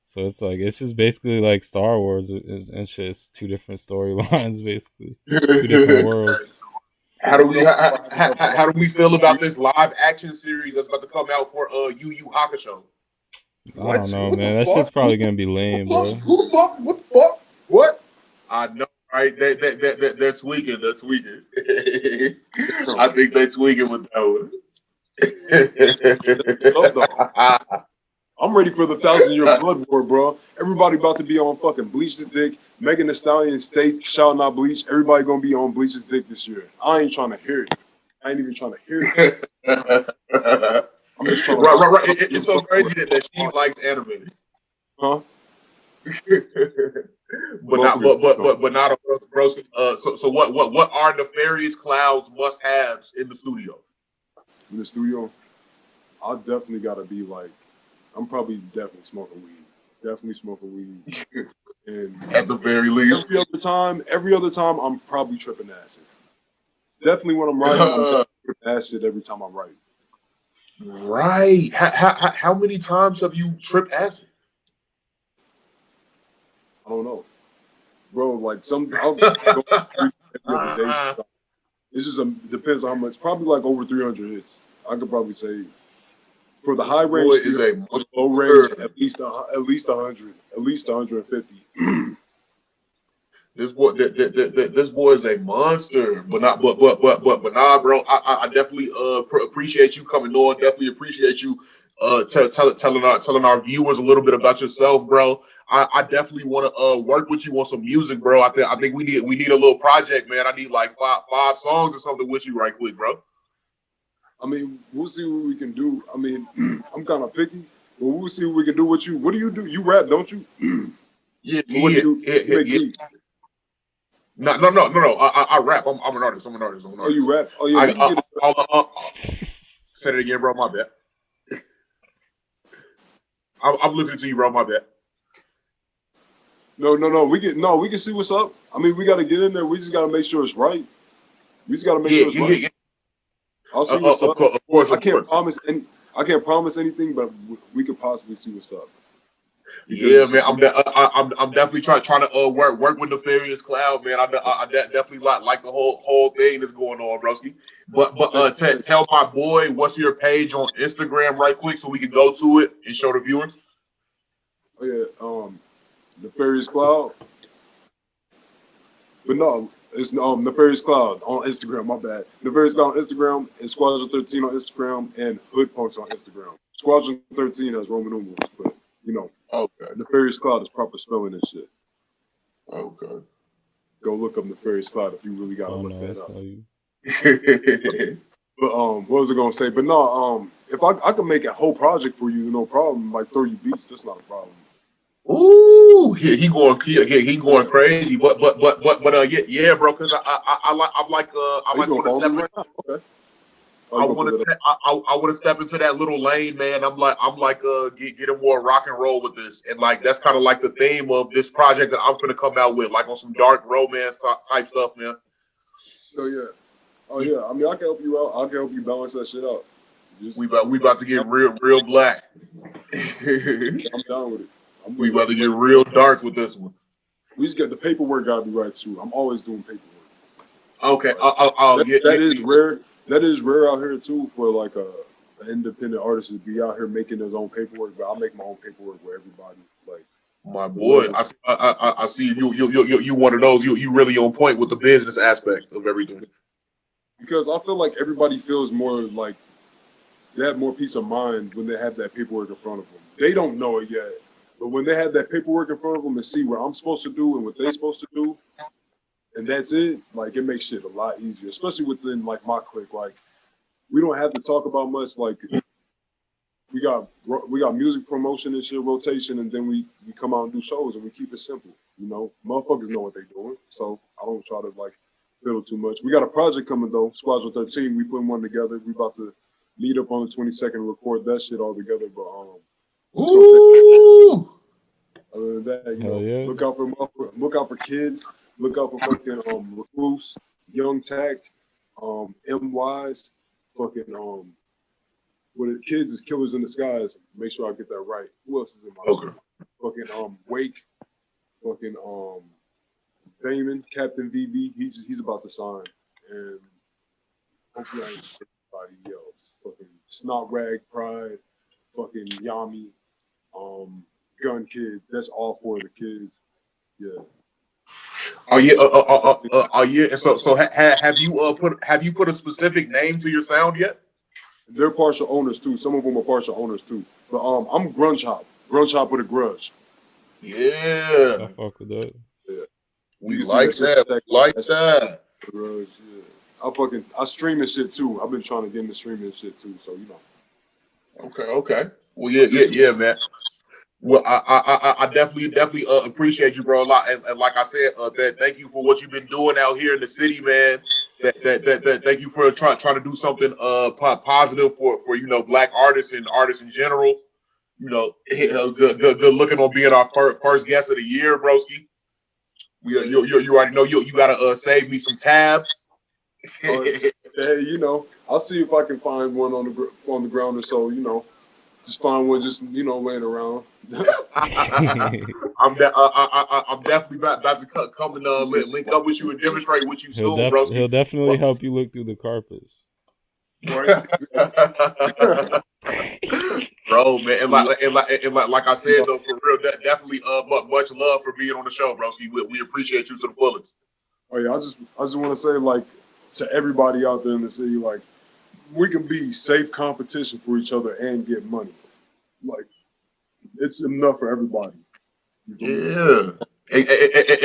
S2: So it's like it's just basically like Star Wars and shit. It's two different storylines, basically, two different worlds.
S1: How do we feel about this live action series that's about to come out for Yu Yu Hakusho?
S2: I don't know, man. That shit's probably gonna be lame, bro.
S1: Who the fuck? What the fuck? What? I know, right? They're tweaking. They're tweaking. I think they're tweaking with that one.
S3: I'm ready for the 1,000-year blood war, bro. Everybody about to be on fucking Bleach's dick. Megan Thee Stallion State shouting out Bleach. Everybody gonna be on Bleach's dick this year. I ain't trying to hear it. I ain't even trying to hear it. I'm just trying to
S1: right. It's so crazy that she likes anime.
S3: Huh?
S1: but not a bro. So what are Nefarious Cloud's must haves in the studio?
S3: In the studio, I definitely gotta be like, I'm probably definitely smoking weed. Definitely smoking weed. And
S1: at the very least,
S3: every other time, I'm probably tripping acid. Definitely when I'm writing, I'm definitely tripping acid every time I'm writing.
S1: Right. How many times have you tripped acid?
S3: I don't know, bro. Like I'll go every other day. It's just depends on how much. Probably like over 300 hits. I could probably say for the high range,
S1: is a
S3: low range at least 100, at least 150.
S1: This boy is a monster, but nah, bro. I definitely appreciate you coming on. Definitely appreciate you telling our viewers a little bit about yourself, bro. I definitely want to work with you on some music, bro. I think we need a little project, man. I need like five songs or something with you right quick, bro.
S3: I mean, we'll see what we can do. I mean, I'm kind of picky, but we'll see what we can do with you. What do? You rap, don't you?
S1: Yeah.
S3: You make beats?
S1: No. I rap. I'm an artist.
S3: Oh, you rap? Oh, yeah.
S1: Say it again, bro. My bad. I'm listening to you, bro. My bad.
S3: No. We can see what's up. I mean, we got to get in there. We just got to make sure it's right. We just got to make sure it's right. Yeah. I'll see what's up. Of course. I can't promise anything, but we could possibly see what's up.
S1: Yeah, man. I'm definitely trying to work with Nefarious Cloud, man. I definitely like the whole thing that's going on, broski. But tell my boy what's your page on Instagram right quick so we can go to it and show the viewers.
S3: Oh yeah, Nefarious Cloud. But no, it's Nefarious Cloud on Instagram. My bad. Nefarious Cloud on Instagram and Squadron 13 on Instagram and Hood Punks on Instagram. Squadron 13 has Roman numerals, but you know.
S1: Okay.
S3: Nefarious Cloud is proper spelling and shit.
S1: Okay.
S3: Go look up Nefarious Cloud if you really gotta look that up. But what was I gonna say? But no, if I could make a whole project for you, no problem. Like throw you beats, that's not a problem.
S1: Ooh, he going crazy. But yeah, bro. Because I want to step in.
S3: Right now? Okay.
S1: I want to step into that little lane, man. I'm like getting more rock and roll with this, and like that's kind of like the theme of this project that I'm gonna come out with, like on some dark romance type stuff, man.
S3: So yeah, I mean, I can help you out. I can help you balance that shit out.
S1: We about to get real black.
S3: I'm down with it.
S1: We about to get real dark with this one.
S3: We just got the paperwork gotta be right too. I'm always doing paperwork.
S1: Okay,
S3: that is rare. That is rare out here too for like an independent artist to be out here making his own paperwork. But I make my own paperwork with everybody. Like
S1: my boy, I see you one of those. You really on point with the business aspect of everything.
S3: Because I feel like everybody feels more like they have more peace of mind when they have that paperwork in front of them. They don't know it yet, but when they have that paperwork in front of them and see what I'm supposed to do and what they're supposed to do. And that's it. Like it makes shit a lot easier, especially within like my clique. Like we don't have to talk about much. Like we got music promotion and shit, rotation, and then we come out and do shows and we keep it simple. You know, motherfuckers know what they're doing, so I don't try to like fiddle too much. We got a project coming though, Squadron 13. We putting one together. We about to meet up on the 22nd and record that shit all together. But it's gonna take. Other than that, you know,
S2: yeah.
S3: look out for kids. Look out for fucking Recluse, Young Tact, M-Wise, fucking what it kids is Killers in the Skies. Make sure I get that right. Who else is in my
S1: okay.
S3: Fucking Wake, fucking Damon, Captain VB. He's about to sign. And hopefully I ain't anybody else. Fucking Snot Rag Pride, fucking Yami, Gun Kid. That's all four of the kids. Yeah.
S1: Oh yeah. So have you put a specific name to your sound yet?
S3: they're partial owners too. Some of them are partial owners too. But I'm grunge hop with a grudge.
S1: Yeah,
S2: I fuck with that.
S3: Yeah, you
S1: we
S3: can see
S1: like
S3: that shit.
S1: that. We like
S3: That shit,
S1: that.
S3: grudge. Yeah, I stream this shit too. I've been trying to get into streaming this shit too. So you know,
S1: Okay, okay. Well,
S3: I'm good to
S1: yeah, man. Well, I definitely appreciate you, bro, a lot. And like I said, thank you for what you've been doing out here in the city, man. Thank you for trying to do something positive for black artists and artists in general. Good looking on being our first guest of the year, broski. You already know you gotta save me some tabs.
S3: hey, you know, I'll see if I can find one on the ground or so. You know, just find one, just laying around.
S1: I'm definitely about to come and link up with you and demonstrate with you soon,
S2: He'll
S1: broski.
S2: definitely help you look through the carpets.
S3: Right?
S1: Bro, man, like I said though, for real, definitely much love for being on the show, broski. We appreciate you to the fullest.
S3: Oh yeah, I just want to say like to everybody out there in the city, like we can be safe competition for each other and get money. Like it's enough for everybody. You feel me?
S1: Yeah,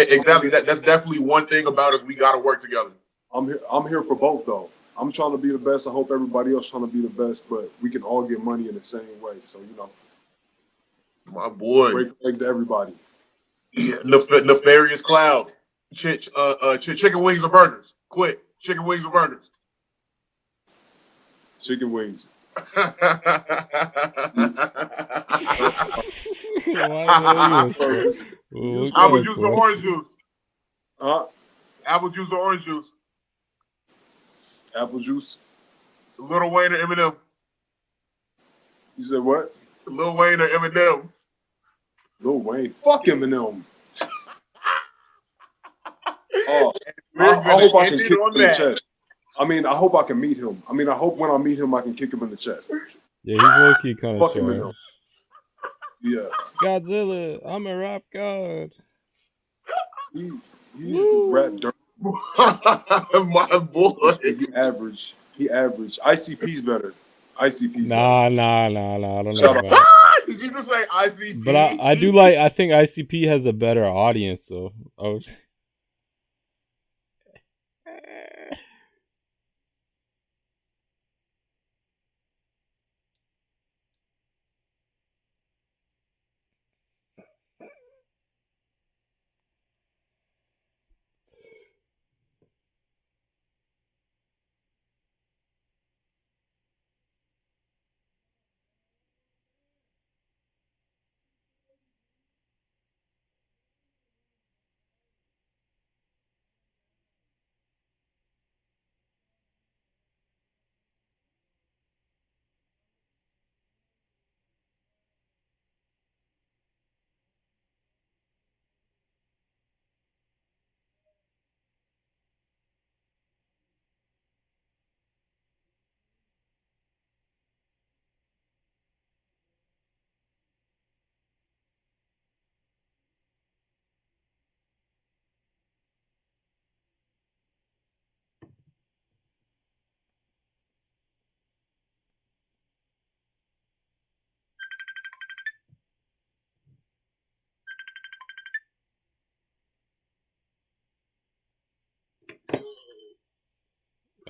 S1: exactly. That's definitely one thing about us. We got to work together.
S3: I'm here for both though. I'm trying to be the best. I hope everybody else trying to be the best, but we can all get money in the same way. So
S1: My boy,
S3: break leg to everybody.
S1: yeah, nefarious cloud. Chicken wings or burgers? Quick, chicken wings or burgers?
S3: Chicken wings.
S2: Why what kind
S1: Apple
S2: of
S1: juice or orange
S2: question?
S1: juice? Apple juice or orange juice?
S3: Apple juice.
S1: Lil Wayne or Eminem?
S3: You said what?
S1: Lil Wayne or Eminem?
S3: Lil Wayne. Fuck Eminem. Oh,
S1: We're
S3: I
S1: gonna
S3: hope I
S1: end
S3: can
S1: it
S3: kick
S1: on
S3: him in the
S1: that.
S3: chest. I mean, I hope I can meet him. I mean, I hope when I meet him, I can kick him in the chest.
S2: Yeah, he's low key kind of
S3: Fuck Eminem.
S2: trash.
S3: Yeah.
S2: Godzilla, I'm a rap god.
S3: He used to rap dirt.
S1: My boy.
S3: He average. He average. ICP's better. ICP's
S2: Nah.
S3: better.
S2: I don't know
S3: Shout
S2: about it.
S1: Did you just say ICP?
S2: But I do like. I think ICP has a better audience, though.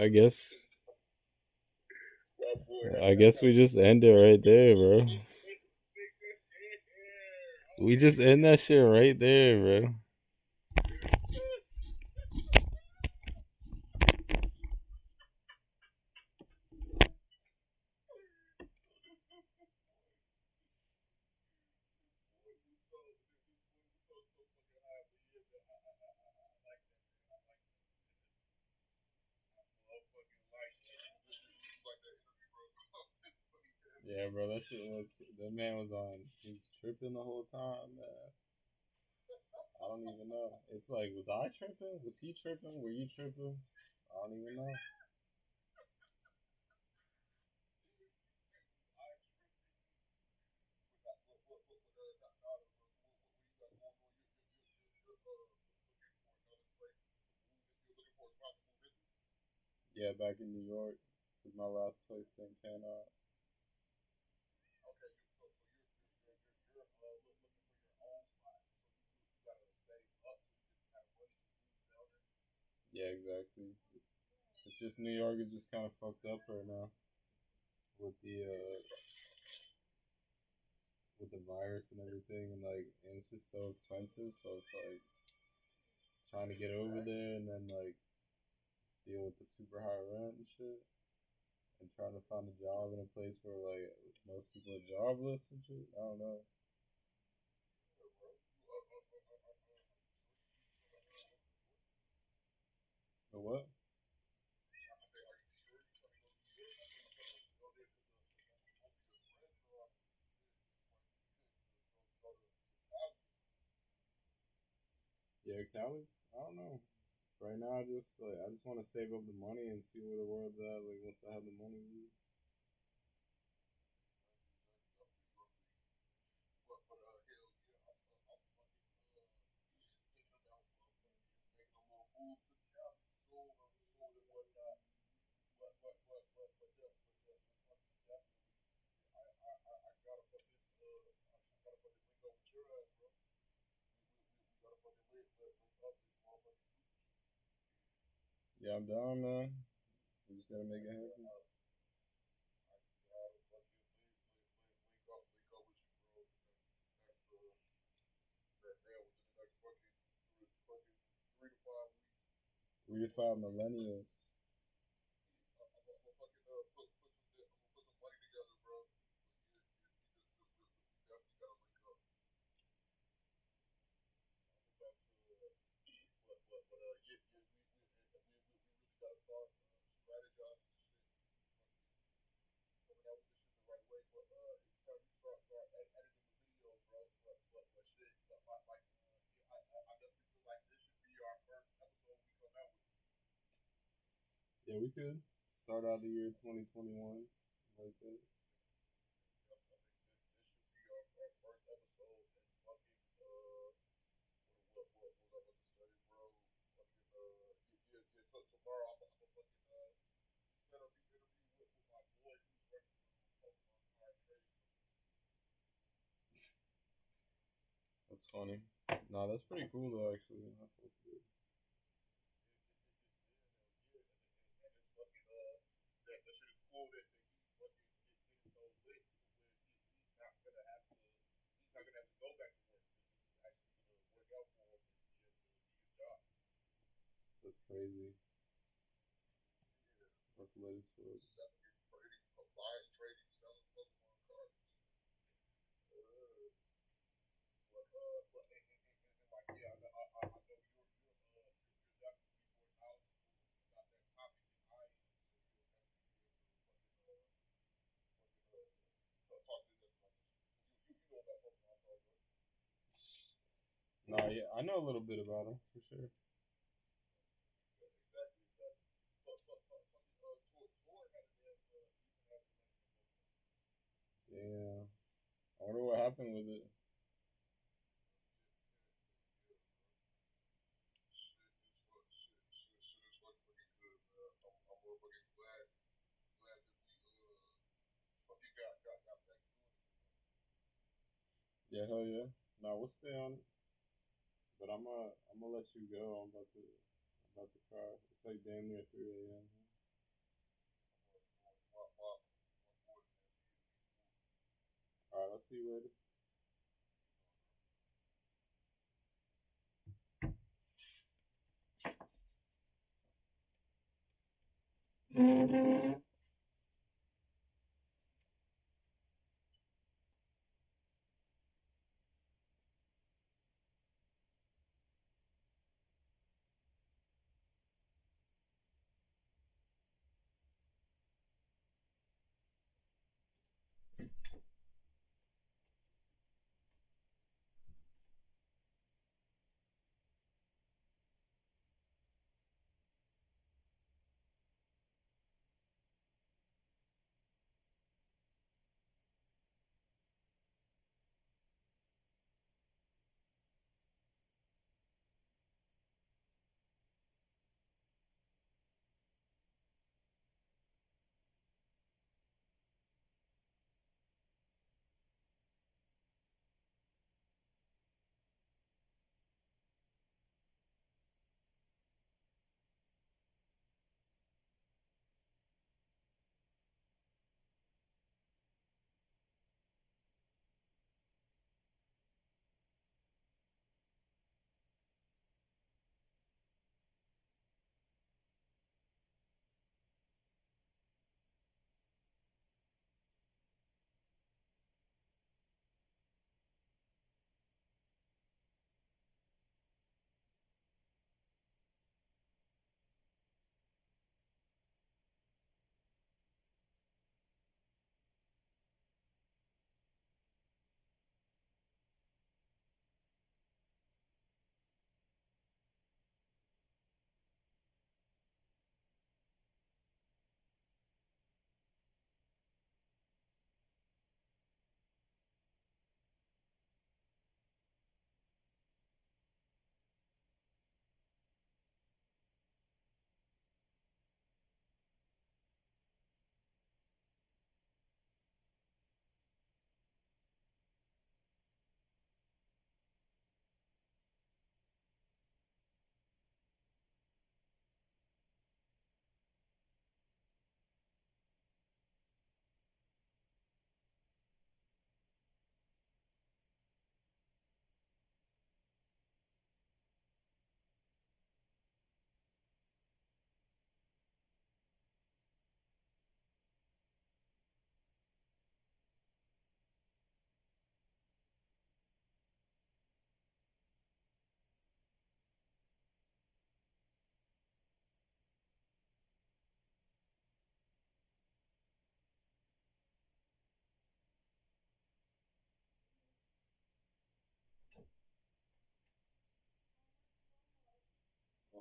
S2: I guess. I guess we just end it right there, bro. We just end that shit right there, bro. Yeah, bro, that shit was. That man was on. He was tripping the whole time, man. I don't even know. It's like, was I tripping? Was he tripping? Were you tripping? I don't even know. Yeah, back in New York. because my last place didn't pan out.
S1: Okay, you're looking for your own spot, so you gotta save up so you can have money to move down there.
S2: Yeah, exactly. It's just New York is just kind of fucked up right now with the virus and everything, and like, and it's just so expensive. So it's like trying to get over there and then like deal with the super high rent and shit, and trying to find a job in a place where like most people are jobless and shit. I don't know. But what? Yeah, Cali. I don't know. Right now, I just want to save up the money and see where the world's at. Like once I have the money.
S1: But hell yeah, I'm fucking thinking about making a little move to Cali soon and whatnot. Just fucking definitely. I gotta fucking link up with your ass, bro. We gotta fucking link up this motherfucking future shit.
S2: Yeah, I'm down, man. We just gotta make it happen.
S1: I gotta fucking link up with you, bro. Next, within the next fucking 3 to 5 weeks.
S2: 3 to 5 millennials.
S1: I'm gonna fucking I'm gonna put some money together, bro. But yeah, we definitely gotta link up. I'm about to, yeah, we really gotta start strategizing this shit. Fucking coming out with this shit the right way. But it's time to start editing the videos, bro. But shit, yeah, I definitely feel like this should be our first episode we come out with.
S2: Yeah, we could start out the year 2021 like that.
S1: I think this should be our first episode and fucking what was I about to say, bro? Fucking yeah. So tomorrow I'm gonna fucking set up the interview with my boy who's working for Pokemon card trading.
S2: That's funny. Nah, that's pretty cool though. Actually, I fuck with it.
S1: Yeah, and it's fucking that shit is cool that he fucking getting so lit to where he's not gonna have to go back to work. This is actually gonna work out for him and be able to be his job.
S2: That's crazy.
S1: Yeah,
S2: That's lit as fuck.
S1: selling, trading, buying, trading, selling Pokemon cards. Uh, and like yeah, I know you're definitely more knowledgeable about that topic than I am, so you'll definitely be able to talk to us about this. You know about Pokemon cards, right?
S2: Nah, yeah, I know a little bit about them for sure.
S1: Exactly. Fucking Tor had a damn even after letting him go.
S2: Yeah, I wonder what happened with it.
S1: Yeah. Shit is fucking good, man. I'm fucking glad that we fucking got back doing it again.
S2: Yeah, hell yeah. Nah, we'll stay on it. But I'm gonna let you go. I'm about to cry. It's like damn near 3 a.m.
S1: My boy, man, he's cool.
S2: All right, I'll see you later.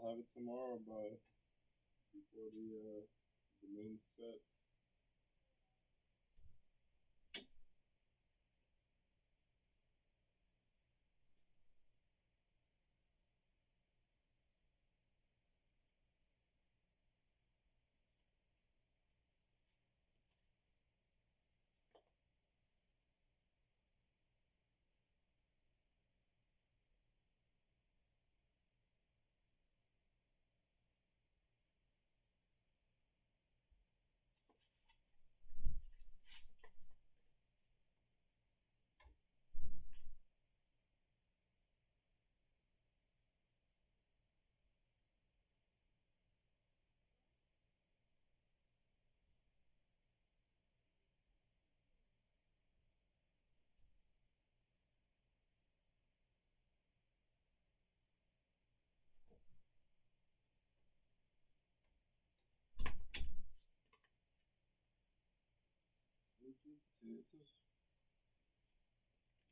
S2: I'll have it tomorrow before the moon sets.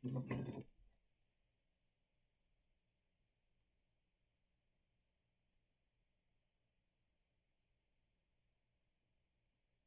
S2: Potatoes.